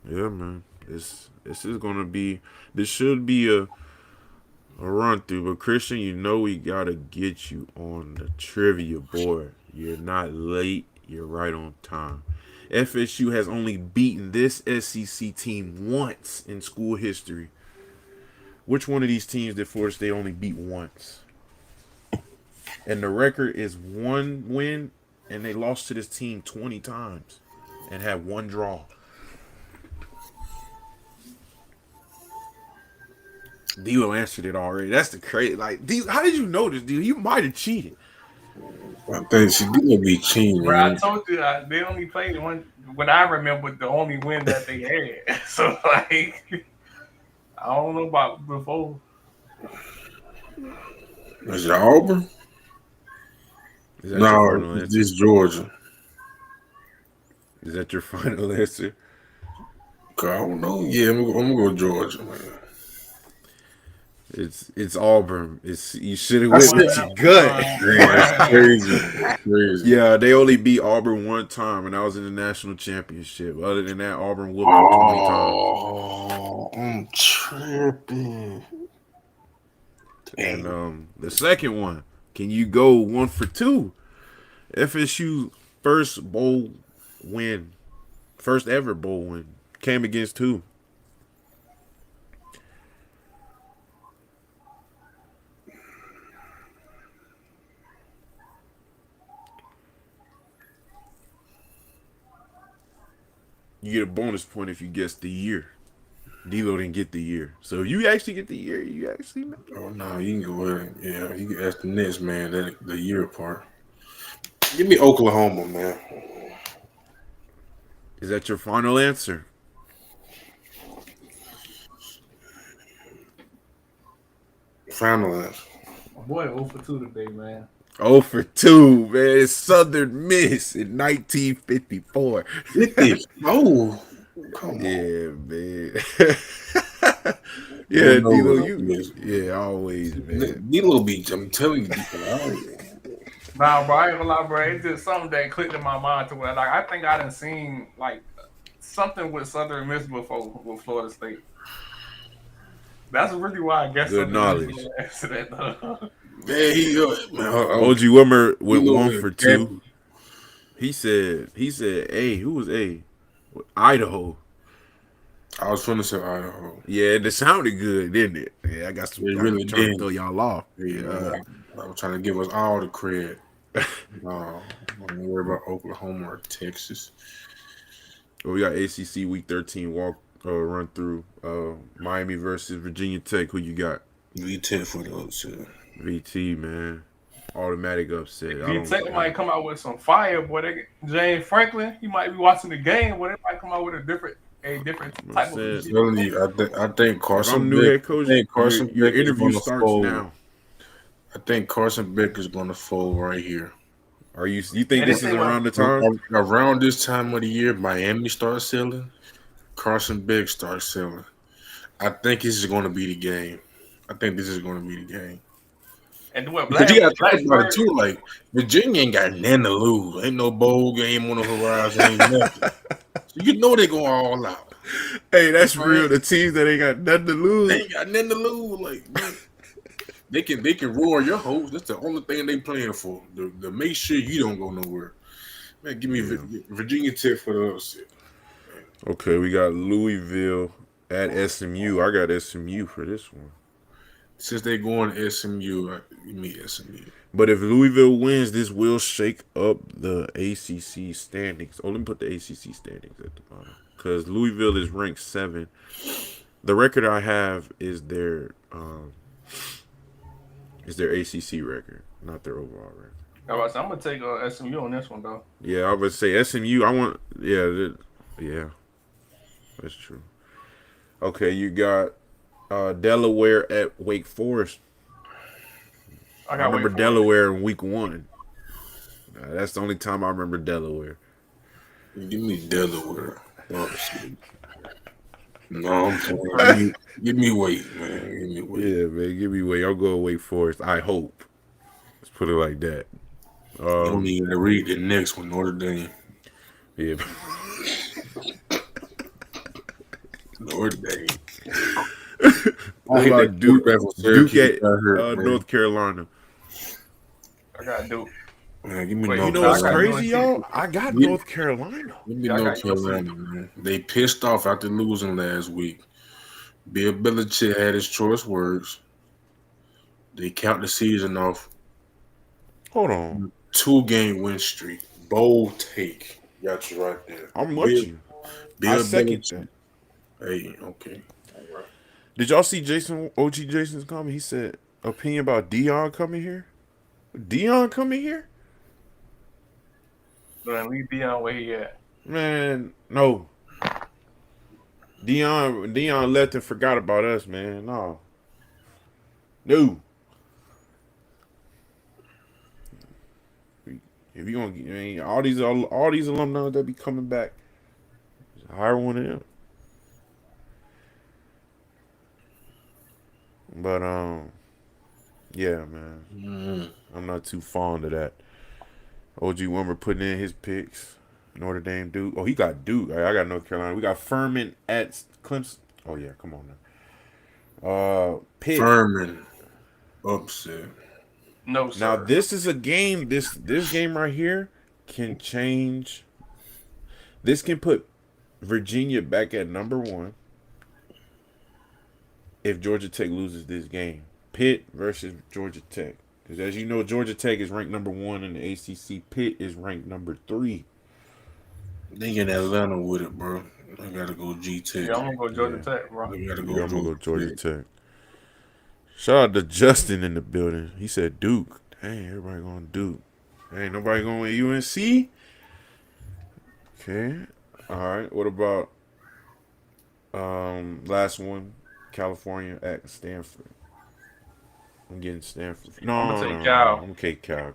yeah, man. This should be a run through. But Christian, we gotta get you on the trivia board. You're not late. You're right on time. FSU has only beaten this SEC team once in school history. Which one of these teams did Florida State only beat once? And the record is 1 win, and they lost to this team 20 times and had 1 draw. D'Lo answered it already. That's the crazy. Like, how did you know this, dude? You might have cheated. I think she did be cheating, Bro, I man. told you they only played one. What I remember, the only win that they had. So like, I don't know about before. Is it Auburn? Is that your No, final it's answer? this Georgia. Is that your final answer? I don't know. Yeah, I'm gonna go Georgia, man. It's Auburn. It's you should have I went said, with your gut. man, that's crazy. That's crazy. Yeah, they only beat Auburn one time, and that was in the national championship. Other than that, Auburn whooped them 20 times. Oh, I'm tripping. And Dang. the second one, can you go 1 for 2? FSU first bowl win, first ever bowl win, came against who? You get a bonus point if you guess the year. D'Lo didn't get the year, so if you actually get the year, you actually make it. Oh no, you can go ahead. Yeah, you can ask the next man that the year part. Give me Oklahoma, man. Is that your final answer? Final answer. My boy 0 for 2 today, man. 0 for 2, man. It's Southern Miss in 1954. 50. Oh, come on. Yeah, man. You Yeah, know D'Lo, what you. it is. Yeah, always, man. D-Lo beat. I'm telling you, Nah, bro, I ain't gonna lie, bro. It's just something that clicked in my mind to where, like, I think I done seen like something with Southern Miss before with Florida State. That's really why I guess Good Southern knowledge. Miss answer that. man, OG Wimmer went D-Lo 1 for 2. He said, hey, who was A? Idaho. I was finna say Idaho. Yeah, it sounded good, didn't it? Yeah, I got some. It I'm really trying to did. throw y'all off. Yeah, Yeah. I was trying to give us all the credit. Don't worry about Oklahoma or Texas. Well, we got ACC Week 13 run through. Miami versus Virginia Tech. Who you got? We 10 for those two. VT, man. Automatic upset. I D don't. Tech might come out with some fire, boy. James Franklin, he might be watching the game, but it might come out with a different type of saying, Telling you, I think if Carson I'm new Beck. head coach, I think Carson your Beck is interview going to starts fold. now. I think Carson Beck is going to fold right here. Are you think And this they is say around the time? Around this time of the year, Miami starts selling. Carson Beck starts selling. I think this is going to be the game. I think this is going to be the game. and what Because you got to think about it Blacksburg, too. Like Virginia ain't got nothing to lose. Ain't no bowl game on the horizon. Ain't nothing. So you know they going all out. Hey, that's Right? real. The teams that ain't got nothing to They lose. ain't got nothing to lose. Like man, they can roar your hopes. That's the only thing they playing for. To make sure you don't go nowhere. Man, give me Virginia Tech for the upset. Okay, we got Louisville at SMU. I got SMU for this one. Since they going to SMU, give me SMU. But if Louisville wins, this will shake up the ACC standings. Oh, let me put the ACC standings at the bottom because Louisville is ranked 7. The record I have is their ACC record, not their overall record. I'm gonna take SMU on this one though. Yeah, I would say SMU. I want. Yeah, that's true. Okay, you got Delaware at Wake Forest. I remember Delaware in week 1. That's the only time I remember Delaware. Give me Delaware. No, I'm sorry. Give me Wake, man. Give me Wake. Yeah, man, give me Wake. I'll go Wake Forest. I hope. Let's put it like that. You don't even read the next one, Notre Dame. Yeah. Notre Dame. What about Duke at North Carolina? I got Duke. Man, give me Wait, North you know what's Carolina. crazy, y'all? I got North Carolina. Give me North Carolina, man. They pissed off after losing last week. Bill Belichick had his choice words. They count the season off. Hold on. 2-game win streak. Bold take. Got you right there. I'm watching. Bill I second Belichick. that. Hey, okay. All right. Did y'all see OG Jason's comment? He said opinion about Dion coming here. Dion coming here? Then leave Dion where he at. Man, no. Dion left and forgot about us, man. No. No. If you gonna, I mean, all these alumni that be coming back, just hire one of them. But yeah, man, I'm not too fond of that. OG Wimmer putting in his picks. Notre Dame, Duke. Oh, he got Duke. I got North Carolina. We got Furman at Clemson. Oh yeah, come on now. Pitt. Furman upset. No, sir. Now this is a game. This game right here can change. This can put Virginia back at number 1 if Georgia Tech loses this game. Pitt versus Georgia Tech. Because as you know, Georgia Tech is ranked number 1 in the ACC. Pitt is ranked number 3. They get Atlanta with it, bro. I gotta go G Tech. Yeah, I'm gonna go Georgia Tech, bro. They gotta I'm go gonna go Georgia Tech. Shout out to Justin in the building. He said Duke. Dang, everybody going Duke. Ain't nobody going with UNC. Okay. All right. What about last one? California at Stanford. I'm getting Stanford. No, I'm gonna no, take no, Cal. I'm okay, Cal.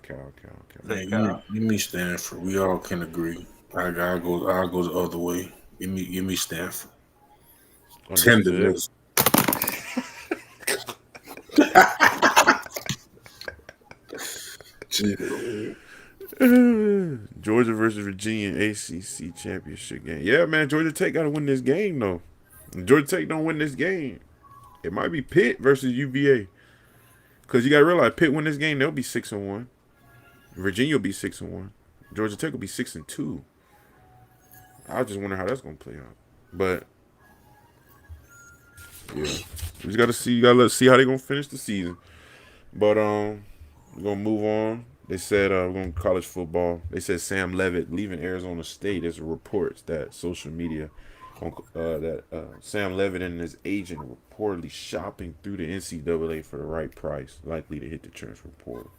Man, give me Stanford. We all can agree. I'll go the other way. Give me Stanford. Understood. Tenderness. Georgia versus Virginia ACC championship game. Yeah, man, Georgia Tech got to win this game though. If Georgia Tech don't win this game, it might be Pitt versus UVA. Because you got to realize, Pitt win this game, they'll be 6-1. Virginia will be 6-1. Georgia Tech will be 6-2. I just wonder how that's gonna play out. But yeah, we just gotta see. Let's see how they're gonna finish the season. But we're gonna move on. They said we're going to college football. They said Sam Levitt leaving Arizona State. There's reports that social media that Sam Levitt and his agent are reportedly shopping through the NCAA for the right price, likely to hit the transfer portal.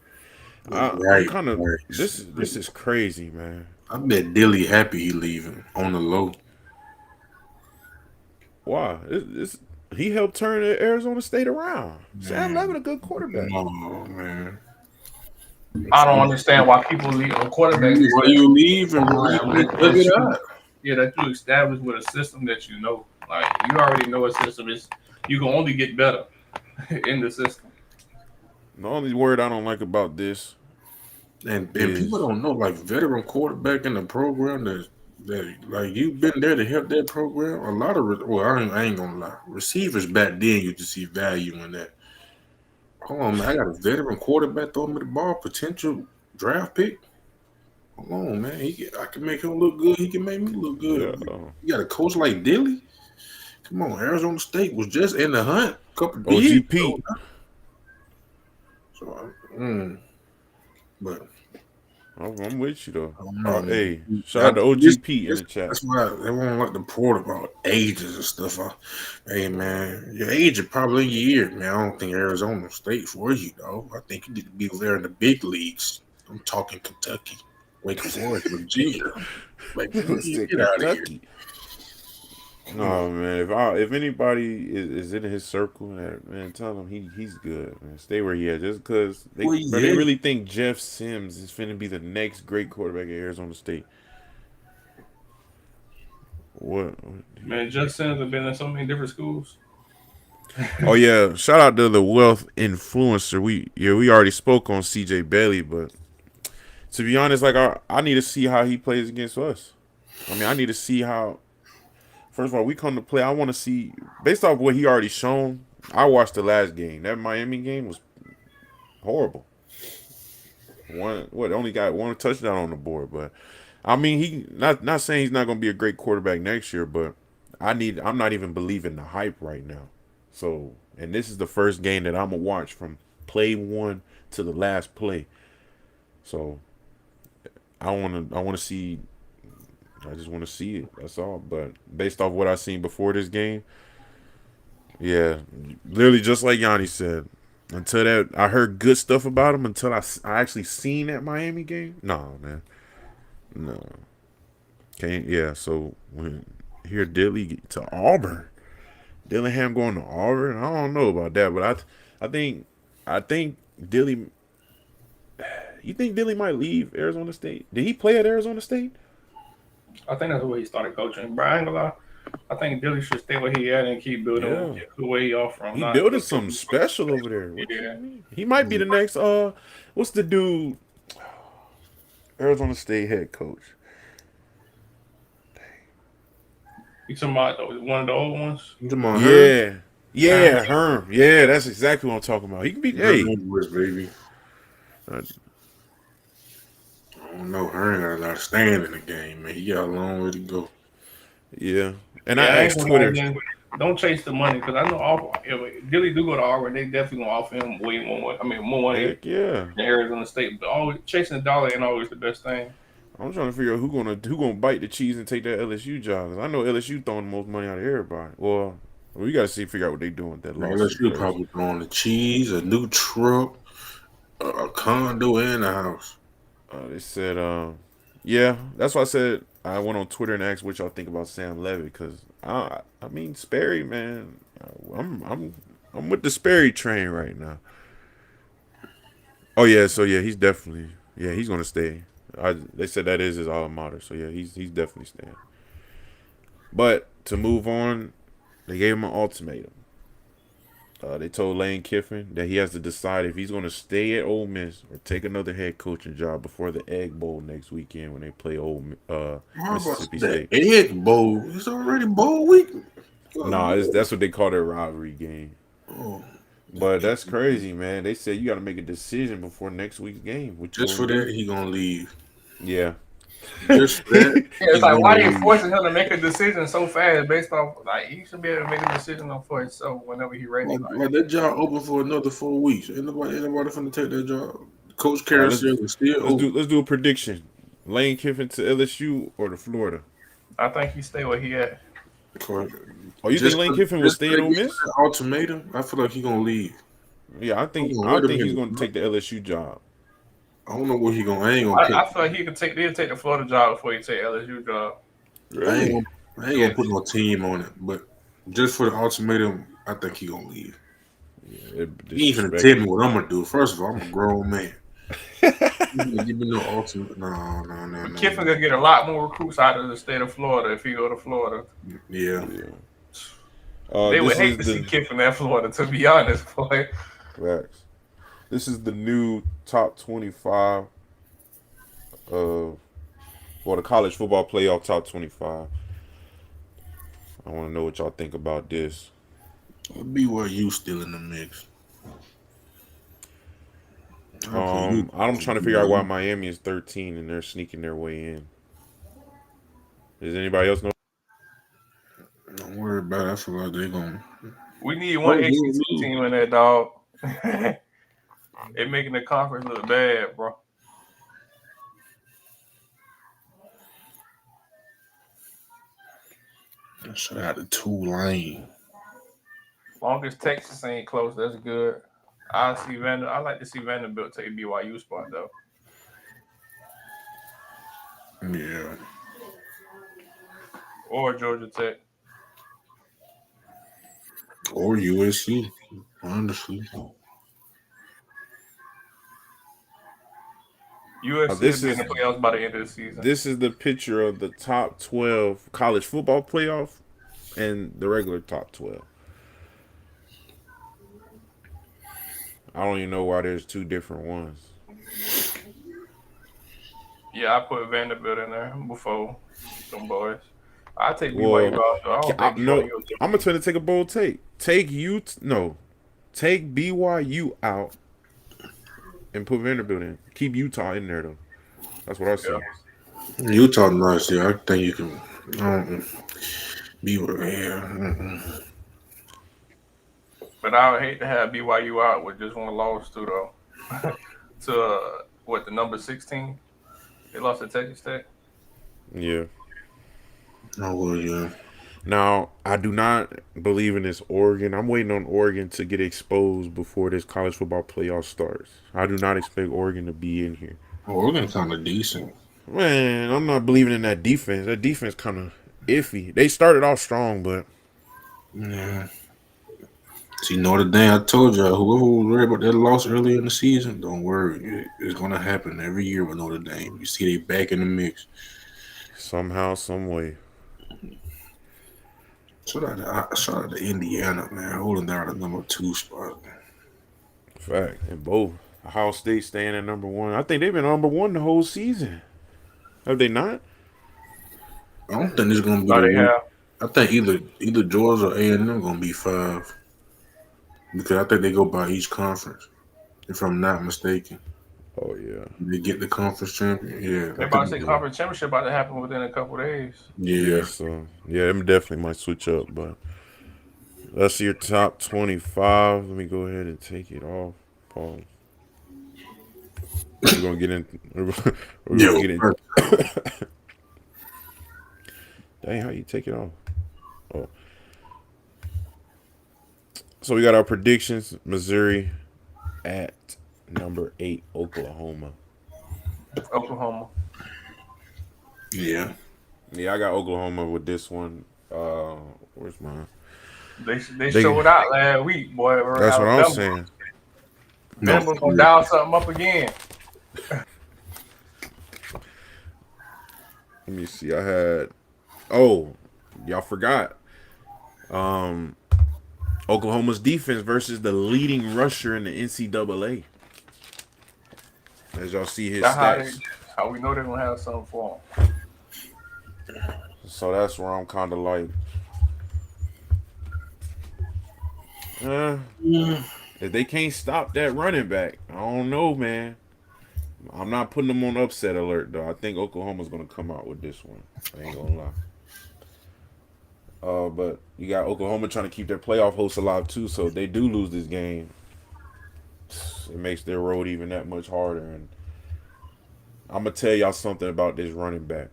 I'm kind of this is crazy, man. I bet Dilly happy he leaving on the low. Why? He helped turn Arizona State around. Sam Levitt a good quarterback. Oh man. I don't understand why people leave a quarterback. Why you leave and look it up? Yeah, that you establish with a system that you know. Like you already know a system is you can only get better in the system. The only word I don't like about this, and people don't know, like veteran quarterback in the program that like you've been there to help that program. A lot of I ain't gonna lie, receivers back then you just see value in that. Hold on, man, I got a veteran quarterback throwing me the ball, potential draft pick. Hold on, man, I can make him look good. He can make me look good. Yeah. You got a coach like Dilly. Come on, Arizona State was just in the hunt a couple of years ago. So, but I'm with you though. Hey, shout out to OGP in the chat. That's why they won't like the report about ages and stuff. Hey man, your age is probably a year, man. I don't think Arizona State for you though. I think you need to be there in the big leagues. I'm talking Kentucky, Wake Forest, Virginia. Like, get out of here. No man, if anybody is in his circle, man, tell him he's good. Man, stay where he is. Just because they really think Jeff Sims is finna be the next great quarterback at Arizona State. What? Man, Jeff Sims have been in so many different schools. Oh yeah, shout out to the wealth influencer. We already spoke on CJ Bailey, but to be honest, like I need to see how he plays against us. I mean, I need to see how. First of all, we come to play. I want to see, based off what he already shown. I watched the last game. That Miami game was horrible. Only got one touchdown on the board, but I mean, he not saying he's not going to be a great quarterback next year, but I'm not even believing the hype right now. So, and this is the first game that I'm gonna watch from play 1 to the last play. So, I want to see. I just want to see it. That's all. But based off what I seen before this game, Yeah, literally just like Yanni said. Until that, I heard good stuff about him. Until I actually seen that Miami game. No, man, no, can't. Yeah, so when here Dilly to Auburn, Dillingham going to Auburn. I don't know about that, but I think Dilly. You think Dilly might leave Arizona State? Did he play at Arizona State? I think that's the way he started coaching. But I ain't gonna lie. I think Dilly should stay where he at and keep building Yeah, the way he off from. he Not building look to something special over there. What you yeah. mean? He might be the next. What's the dude? Arizona State head coach. You talking about one of the old ones? You talking about her? Yeah. Yeah, Herm. Yeah, that's exactly what I'm talking about. He can be, Her hey. name was baby. Uh, I don't know. Her ain't got a lot of stand in the game, man. He got a long way to go. yeah. And Yeah, I I ain't asked gonna lie. Twitter. Then don't chase the money because I know if Dilly do go to Auburn, they definitely gonna offer him way more. I mean, more money Heck yeah. than Arizona State. But always chasing the dollar ain't always the best thing. I'm trying to figure out who gonna bite the cheese and take that LSU job. 'Cause I know LSU throwing the most money out of everybody. Well, we gotta figure out what they doing with that lawsuit LSU first. probably throwing the cheese, a new truck, a condo, and a house. They said, yeah, that's why I said I went on Twitter and asked what y'all think about Sam Levy because I mean Sperry, man, I'm with the Sperry train right now. Oh yeah, so yeah, he's gonna stay. They said that is his alma mater, so yeah, he's definitely staying. But to move on, they gave him an ultimatum. They told Lane Kiffin that he has to decide if he's going to stay at Ole Miss or take another head coaching job before the Egg Bowl next weekend when they play How about Mississippi the State. Egg Bowl? It's already bowl week. Nah, that's what they call their rivalry game. Oh, But that's crazy, man. They said you got to make a decision before next week's game. What you just for going to that, do? he gonna leave. Yeah. Just for that, Yeah, he it's like why gonna they leave. forcing him to make a decision so fast based off like he should be able to make a decision on for himself whenever he ready. Like that job open for another 4 weeks. Ain't nobody finna take that job. Coach All right, let's Carousel is still let's open. do let's do a prediction. Lane Kiffin to LSU or to Florida? I think he stay where he at. Correct. Oh, you think Lane Kiffin will Just stay 'cause at they Ole get Miss? that ultimatum, I feel like he gonna leave. Yeah, I Hold think on, I wait a think he's minute. going to take the LSU job. I don't know where he gonna. I ain't gonna put. I feel like he'll take the Florida job before he take LSU job. I ain't Really? gonna. I ain't Yeah, gonna put no team on it. But just for the ultimatum, I think he gonna leave. Yeah, He ain't finna tell me disrespectful. what I'm gonna do. First of all, I'm a grown man. You gonna give me no ultimate? No, no, no, no, Kiffin no. gonna get a lot more recruits out of the state of Florida if he go to Florida. Yeah. Yeah. They would This hate is to see the Kiffin at Florida, to be honest, boy. facts. This is the new top 25 of the college football playoff top 25. I want to know what y'all think about this. BYU still in the mix. I put you. I'm trying to figure out why Miami is 13 and they're sneaking their way in. Does anybody else know? Don't worry about it. I feel like they gonna. We need one Oh, you ACC lose. team in there, dog. It making the conference look bad, bro. Shout out to Tulane. Long as Texas ain't close, that's good. I like to see Vanderbilt take BYU spot though, Yeah. or Georgia Tech. Or USC. Honestly. USC will This be in is the playoffs by the end of the season. this is the picture of the top 12 college football playoff and the regular top 12. I don't even know why there's two different ones. Yeah, I put Vanderbilt in there before them boys. I take BYU Well, out. Though. I don't think no, BYU will I'm gonna try to take a bold take. Take BYU out and put Vanderbilt in. Keep Utah in there though. That's what I yeah. see. Utah nice, yeah. I think you can be yeah. But I would hate to have BYU out with just one loss too, though. To what the number 16? They lost to Texas Tech. Yeah. Oh well, yeah. Now, I do not believe in this Oregon. I'm waiting on Oregon to get exposed before this college football playoff starts. I do not expect Oregon to be in here. Oregon kind of decent. Man, I'm not believing in that defense. That defense kind of iffy. They started off strong, but Yeah. See, Notre Dame, I told y'all, whoever was worried about that loss earlier in the season, don't worry. It's going to happen every year with Notre Dame. You see, they back in the mix. somehow, some way. Shout out to Indiana, man, holding down the number 2 spot. Fact. And both. Ohio State staying at number one. I think they've been number one the whole season. Have they not? I don't think it's going to be No, the they one. have. I think either Georgia or A&M going to be 5 because I think they go by each conference, if I'm not mistaken. Oh yeah. They get the conference champion. Yeah, They I about to think. say conference championship about to happen within a couple days. Yeah. Yeah. So yeah, them definitely might switch up. But let's see your top 25. Let me go ahead and take it off. Pause. We're gonna get in. We're gonna Yo, get in. Dang, how you take it off? Oh, so we got our predictions. Missouri at number 8, Oklahoma. Oklahoma. yeah. Yeah, I got Oklahoma with this one. Where's mine? They showed out last week, boy. That's what I'm Alabama. saying. No, Bama's gonna dial something up again. Let me see. I had. Oh, y'all forgot. Um, Oklahoma's defense versus the leading rusher in the NCAA. As y'all see his That's stats. how we know they're gonna have something for them. So that's where I'm kind of like, eh, if they can't stop that running back, I don't know, man. I'm not putting them on upset alert though. I think Oklahoma's gonna come out with this one. I ain't gonna lie. But you got Oklahoma trying to keep their playoff hopes alive too. So if they do lose this game, it makes their road even that much harder. And I'm gonna tell y'all something about this running back.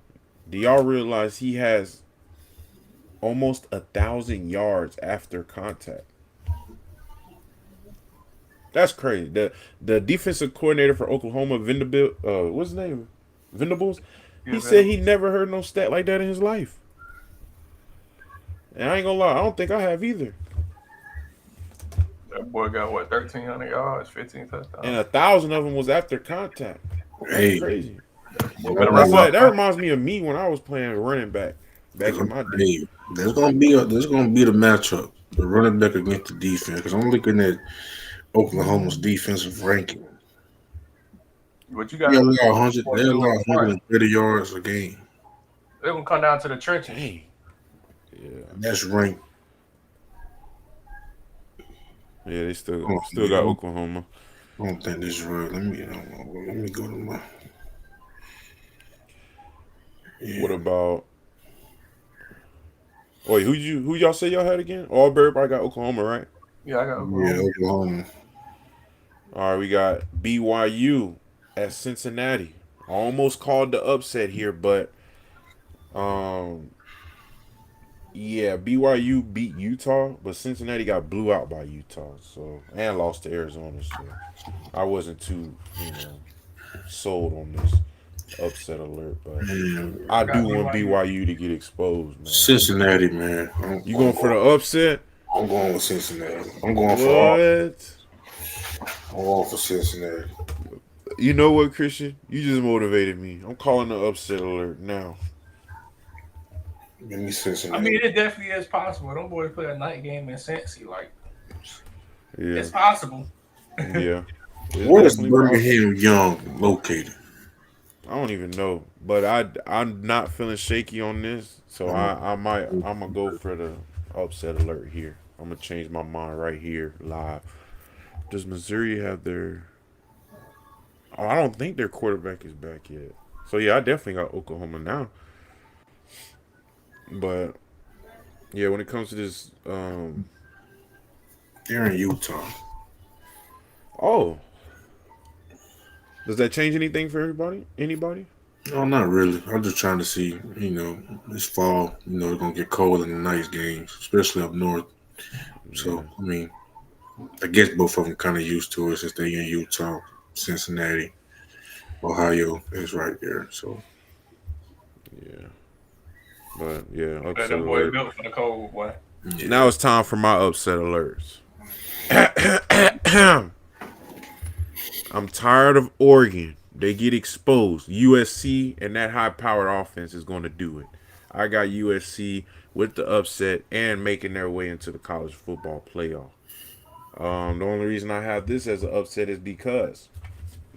Do y'all realize he has almost 1,000 yards after contact? That's crazy. The defensive coordinator for Oklahoma, what's his name? Vendables. He said he never heard no stat like that in his life. And I ain't gonna lie, I don't think I have either. That boy got what 1,300 yards, 15 touchdowns. And 1,000 of them was after contact. That's Hey, crazy. Better That reminds me of me when I was playing running back in my day. hey, there's gonna be the matchup, the running back against the defense. Because I'm looking at Oklahoma's defensive ranking. But you They got allow 100. They allow 130 yards a game. they're gonna come down to the trenches. Dang. Yeah. That's ranked. Yeah, they still Oh, got yeah. Oklahoma. I don't think this is right. Let me go to my. Yeah. What about? Wait, who y'all say y'all had again? All everybody got Oklahoma, right? Yeah, I got Yeah, Oklahoma. Oklahoma. All right, we got BYU at Cincinnati. I almost called the upset here, but yeah, BYU beat Utah, but Cincinnati got blew out by Utah, so and lost to Arizona. So I wasn't too, sold on this upset alert, but Man, I do want BYU to get exposed, man. Cincinnati, man. You going for the upset? I'm going with Cincinnati. I'm going What? for Cincinnati. You know what, Christian? You just motivated me. I'm calling the upset alert now. Give me Cincinnati. I mean, it definitely is possible. Them boys play a night game in Cincy. Like, Yeah, it's possible. yeah. It's Where is definitely possible. Birmingham Young located? I don't even know, but I'm not feeling shaky on this, so I'm gonna go for the upset alert here. I'm gonna change my mind right here live. Does Missouri have their? Oh, I don't think their quarterback is back yet. So yeah, I definitely got Oklahoma now. But yeah, when it comes to this, They're in Utah. oh, does that change anything for everybody? Anybody? No, not really. I'm just trying to see. It's fall. It's gonna get cold in the nice games, especially up north. Yeah, So, I mean, I guess both of them kind of used to it since they in Utah, Cincinnati, Ohio is right there. So, yeah. But yeah, But upset them boys alert. built for the cold, boy. Now yeah. it's time for my upset alerts. I'm tired of Oregon. They get exposed. USC and that high powered offense is going to do it. I got USC with the upset and making their way into the college football playoff. The only reason I have this as an upset is because,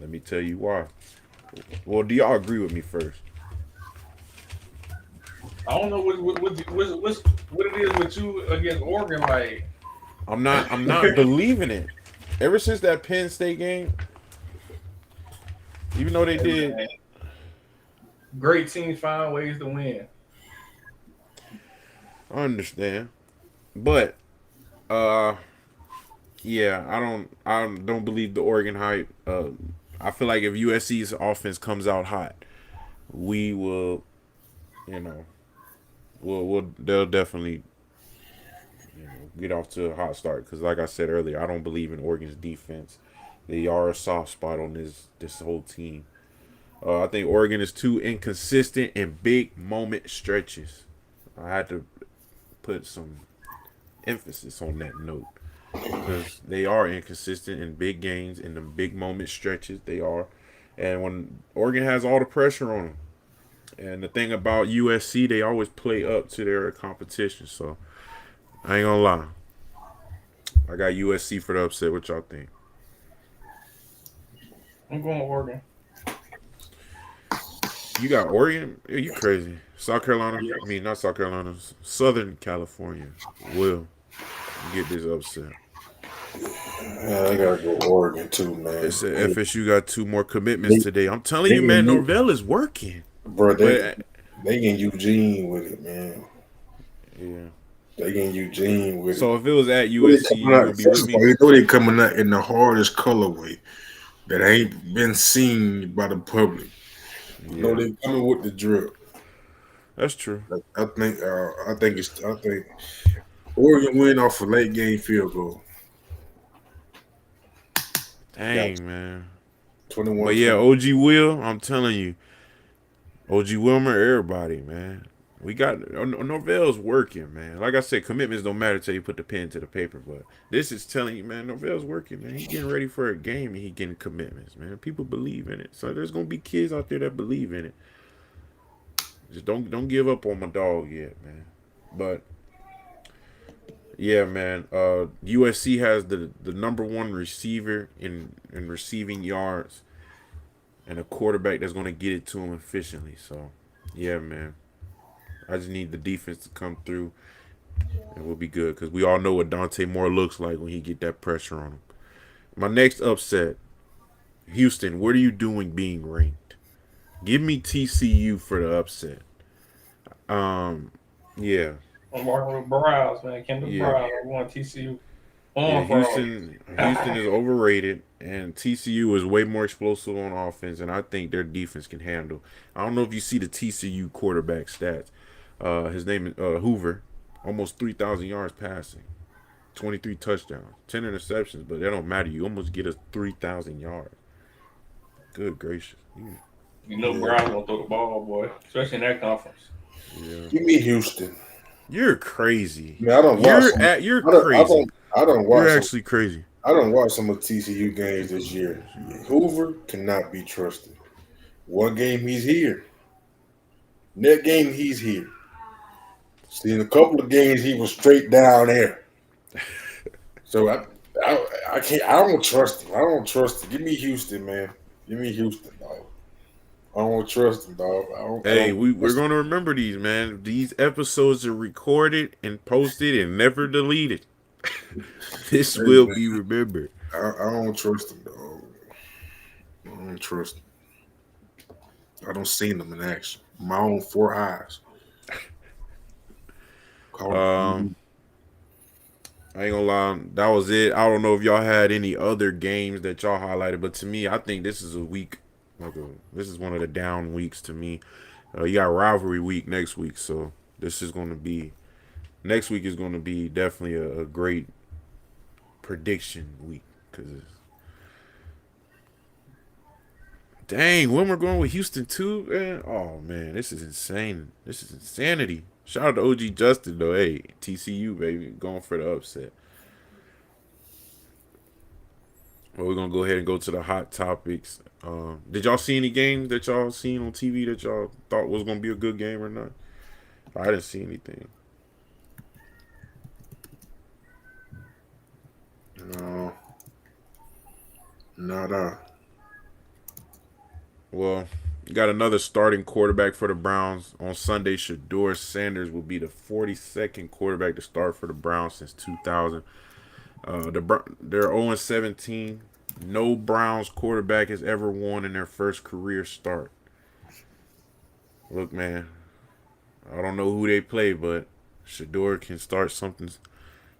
let me tell you why. Well, do y'all agree with me first? I don't know what it is with you against Oregon. Like, I'm not believing it. Ever since that Penn State game, even though they hey, did, man, great teams find ways to win. I understand, but uh, yeah, I don't believe the Oregon hype. I feel like if USC's offense comes out hot, we will, you know, they'll definitely, get off to a hot start. Because like I said earlier, I don't believe in Oregon's defense. They are a soft spot on this whole team. I think Oregon is too inconsistent in big moment stretches. I had to put some emphasis on that note because they are inconsistent in big games in the big moment stretches. They are, and when Oregon has all the pressure on them, and the thing about USC, they always play up to their competition. So I ain't gonna lie, I got USC for the upset. What y'all think? I'm going with Oregon. You got Oregon? Yeah, you crazy? South Carolina? I mean, not South Carolina. Southern California will get this upset. Yeah, I gotta go Oregon too, They man. said FSU got two more commitments They, today. I'm telling they you, man, in Norvell is working. bro, But they in Eugene with it, man. yeah. They in Eugene with it. So if it was at They USC, coming you out, gonna be with first of all, me? they know they coming out in the hardest colorway that ain't been seen by the public. Yeah, They coming with the drip. that's true. I think Oregon win off a late game field goal. Got Dang, man. But yeah, 21-20. OG Will, I'm telling you, OG Wilmer, everybody, man. We got Norvell's working, man. Like I said, commitments don't matter till you put the pen to the paper. But this is telling you, man, Norvell's working, man. He getting ready for a game and he getting commitments, man. People believe in it, so there's gonna be kids out there that believe in it. Just don't give up on my dog yet, man. But yeah, man. USC has the number one receiver in receiving yards and a quarterback that's gonna get it to him efficiently. So yeah, man. I just need the defense to come through and we'll be good because we all know what Dante Moore looks like when he get that pressure on him. My next upset, Houston. What are you doing being ranked? Give me TCU for the upset. Um, yeah, I'm working with Browns, man. Kendall yeah, Browns. I want TCU yeah. on Brown. Houston is overrated, and TCU is way more explosive on offense, and I think their defense can handle. I don't know if you see the TCU quarterback stats. His name is Hoover, almost 3,000 yards passing. 23 touchdowns, 10 interceptions, but that don't matter. You almost get us 3,000 yards. Good gracious. You know Yeah. Browns gonna throw the ball, boy, especially in that conference. Yeah. Give me Houston. You're crazy. I mean, I don't watch some. You're I don't. I crazy. don't. I don't You're watch some. actually crazy. I don't watch some of TCU games this year. Hoover cannot be trusted. One game he's here. Next game he's here. See, in a couple of games he was straight down there. So I can't. I don't trust him. I don't trust him. Give me Houston, man. Give me Houston, dog. I don't trust him, dog. I Hey, don't we're trust him. gonna remember these, man. These episodes are recorded and posted and never deleted. This Hey, will man, be remembered. I don't trust him, dog. I don't trust him. I don't seen him in action. My own four eyes. Call of Um, Duty. I ain't gonna lie, that was it. I don't know if y'all had any other games that y'all highlighted, but to me, I think this is a week This is one of the down weeks to me. You got rivalry week next week, so this is going to be next week is going to be definitely a great prediction week because dang, when we're going with Houston too, man. Oh man, this is insane. This is insanity. Shout out to OG Justin though. Hey, TCU baby, going for the upset. Well, we're gonna go ahead and go to the hot topics. Did y'all see any games that y'all seen on TV that y'all thought was gonna be a good game or not? I didn't see anything. No, nada. Well, you got another starting quarterback for the Browns on Sunday. Shador Sanders will be the 42nd quarterback to start for the Browns since 2000. They're 0-17. No Browns quarterback has ever won in their first career start. Look, man, I don't know who they play, but Shador can start something.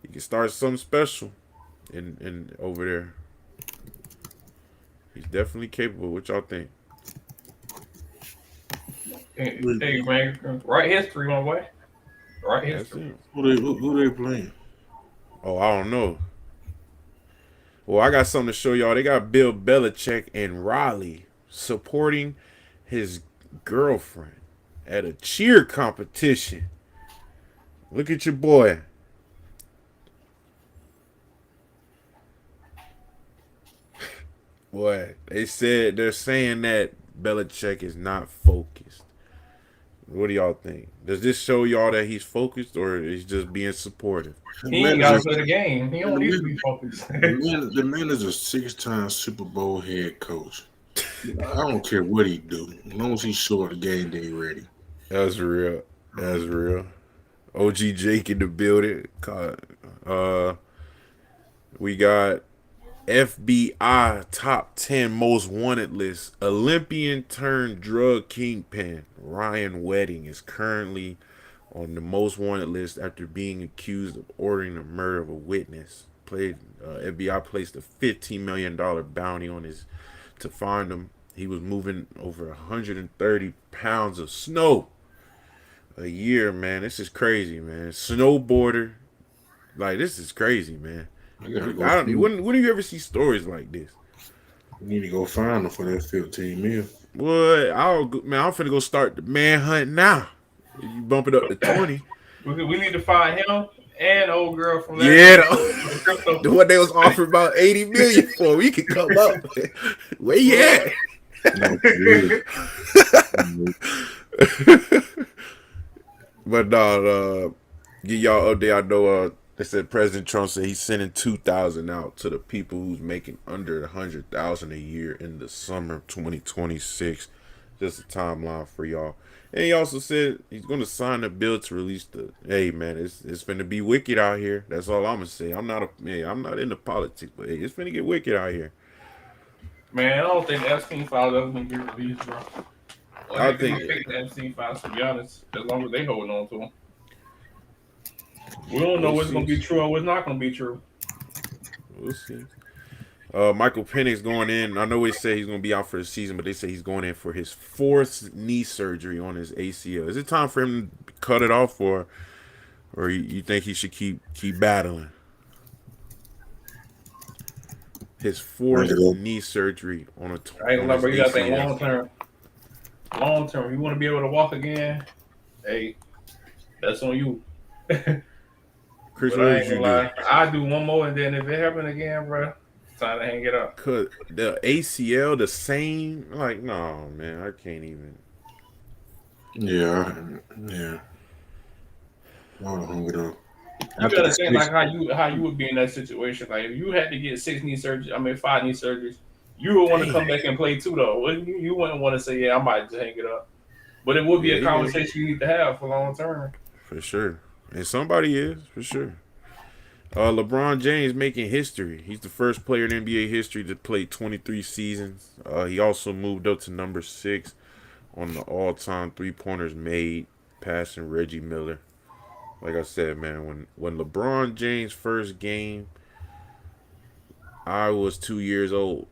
He can start something special in over there. He's definitely capable. What y'all think? Hey man, right history, my boy. Right That's history. it. Who they playing? Oh, I don't know. Well, I got something to show y'all. They got Bill Belichick in Raleigh supporting his girlfriend at a cheer competition. Look at your boy. Boy, they're saying that Belichick is not focused. What do y'all think? Does this show y'all that he's focused or is just being supportive? The He man ain't got to is play the game. He don't the need to man, be focused. the man is a 6-time Super Bowl head coach. I don't care what he do, as long as he's short the game day ready. That's real. That's real. OG Jake in the building. We got FBI top 10 most wanted list. Olympian turned drug kingpin Ryan Wedding is currently on the most wanted list after being accused of ordering the murder of a witness. FBI placed a $15 million bounty on his to find him. He was moving over 130 pounds of snow a year, man. This is crazy, man. Snowboarder. Like, this is crazy, man. I gotta go. I don't. When do you ever see stories like this? We need to go find him for that 15 mil. What? I'm finna go start the manhunt now. You bump it up to 20. We need to find him and old girl from last Yeah, year. the one they was offering about 80 million for. We could come up. Where you at? No, really. But no, get y'all update. I know they said President Trump said he's sending 2,000 out to the people who's making under 100,000 a year in the summer of 2026. Just a timeline for y'all. And he also said he's going to sign a bill to release the. Hey man, it's finna be wicked out here. That's all I'm gonna say. I'm not into politics, but hey, it's finna get wicked out here. Man, I don't think the Epstein files ever gonna get released, bro. Or I they think can fake the Epstein files, to be honest, as long as they holding on to them. We don't know We'll what's see. gonna be true and what's not gonna be true. We'll see. Michael Penix going in. I know they say he's going to be out for the season, but they say he's going in for his 4th knee surgery on his ACL. Is it time for him to cut it off, or you think he should keep battling? His 4th knee surgery on a I ain't gonna lie, bro. You gotta think ACL. long term. Long term, you want to be able to walk again. Hey, that's on you. Chris, But what I would ain't you gonna lie. I do one more, and then if it happen again, bro, it's time to hang it up. Cause the ACL the same? Like, no, man, I can't even. Yeah. I would have hung it up. You gotta think like how you would be in that situation. Like if you had to get 5 knee surgeries, you would want to come back and play too, though. Wouldn't you? You wouldn't want to say, "Yeah, I might just hang it up." But it would be a conversation you need to have for long term. For sure, and somebody is for sure. LeBron James making history. He's the first player in NBA history to play 23 seasons. He also moved up to number 6 on the all-time three-pointers made, passing Reggie Miller. Like I said, man, when LeBron James' first game, I was 2 years old.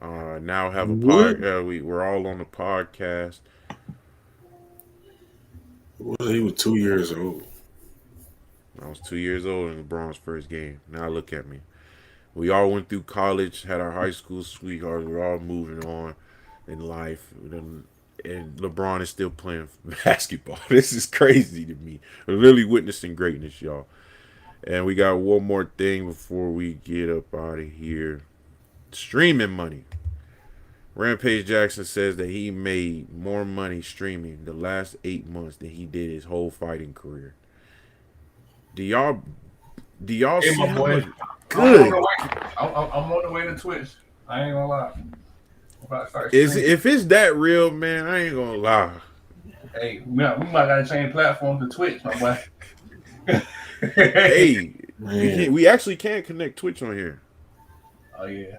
Now have a What? we're all on the podcast. Well, he was 2 years old. I was 2 years old in LeBron's first game. Now look at me. We all went through college, had our high school sweethearts. We're all moving on in life. And LeBron is still playing basketball. This is crazy to me. We're literally witnessing greatness, y'all. And we got one more thing before we get up out of here. Streaming money. Rampage Jackson says that he made more money streaming the last 8 months than he did his whole fighting career. Do y'all Hey, see my how boy. much I'm on good? the way. I'm on the way to Twitch. I ain't gonna lie. I'm about to start Is streaming. if it's that real, man, I ain't gonna lie. Hey, we might gotta change platform to Twitch, my boy. Hey, Man, we actually can connect Twitch on here. Oh yeah.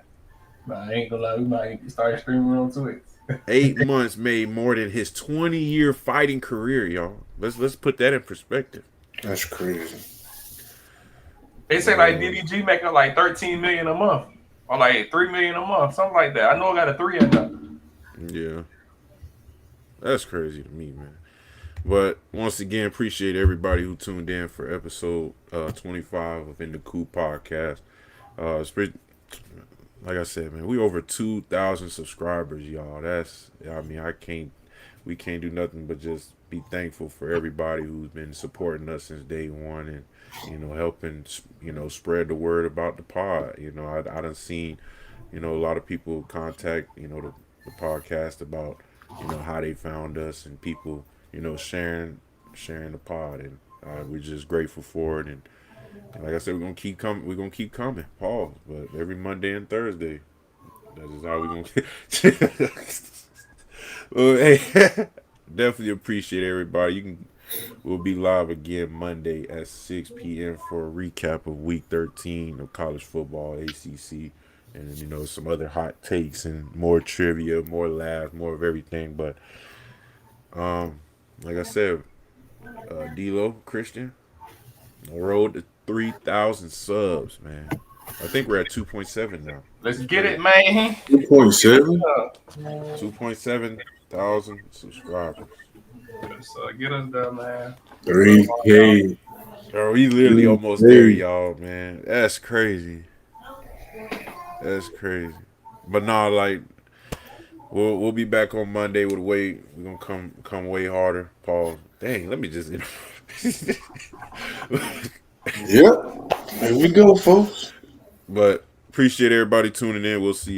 Nah, I ain't gonna lie. We might start streaming on Twitch. 8 months made more than his 20-year fighting career, y'all. Let's put that in perspective. that's crazy. They say like DDG making like 13 million a month, or like 3 million a month, something like that. I know I got a 3 in there. Yeah, that's crazy to me, man. But once again, appreciate everybody who tuned in for episode 25 of In the Cool podcast. Like I said, man, we over 2,000 subscribers, y'all. We can't do nothing but just be thankful for everybody who's been supporting us since day one and, helping, spread the word about the pod. I done seen, a lot of people contact, the podcast about, how they found us and people, sharing the pod. And we're just grateful for it. And like I said, we're gonna keep coming. We're gonna keep coming. Pause. But every Monday and Thursday, that is how we're gonna. Well, hey, definitely appreciate everybody. We'll be live again Monday at 6 p.m. for a recap of Week 13 of college football, ACC, and some other hot takes and more trivia, more laughs, more of everything. But like I said, D-Lo, Christian, on the road to 3,000 subs, man. I think we're at 2.7 now. Let's get it, man. 2.7? 2.7 thousand subscribers. Let's get us there, man. 3K. Bro, we literally almost there, y'all, man. That's crazy. That's crazy. But no, like we'll be back on Monday with we're gonna come way harder. Paul. Dang, let me just Yep. There we go, folks. But appreciate everybody tuning in. We'll see you.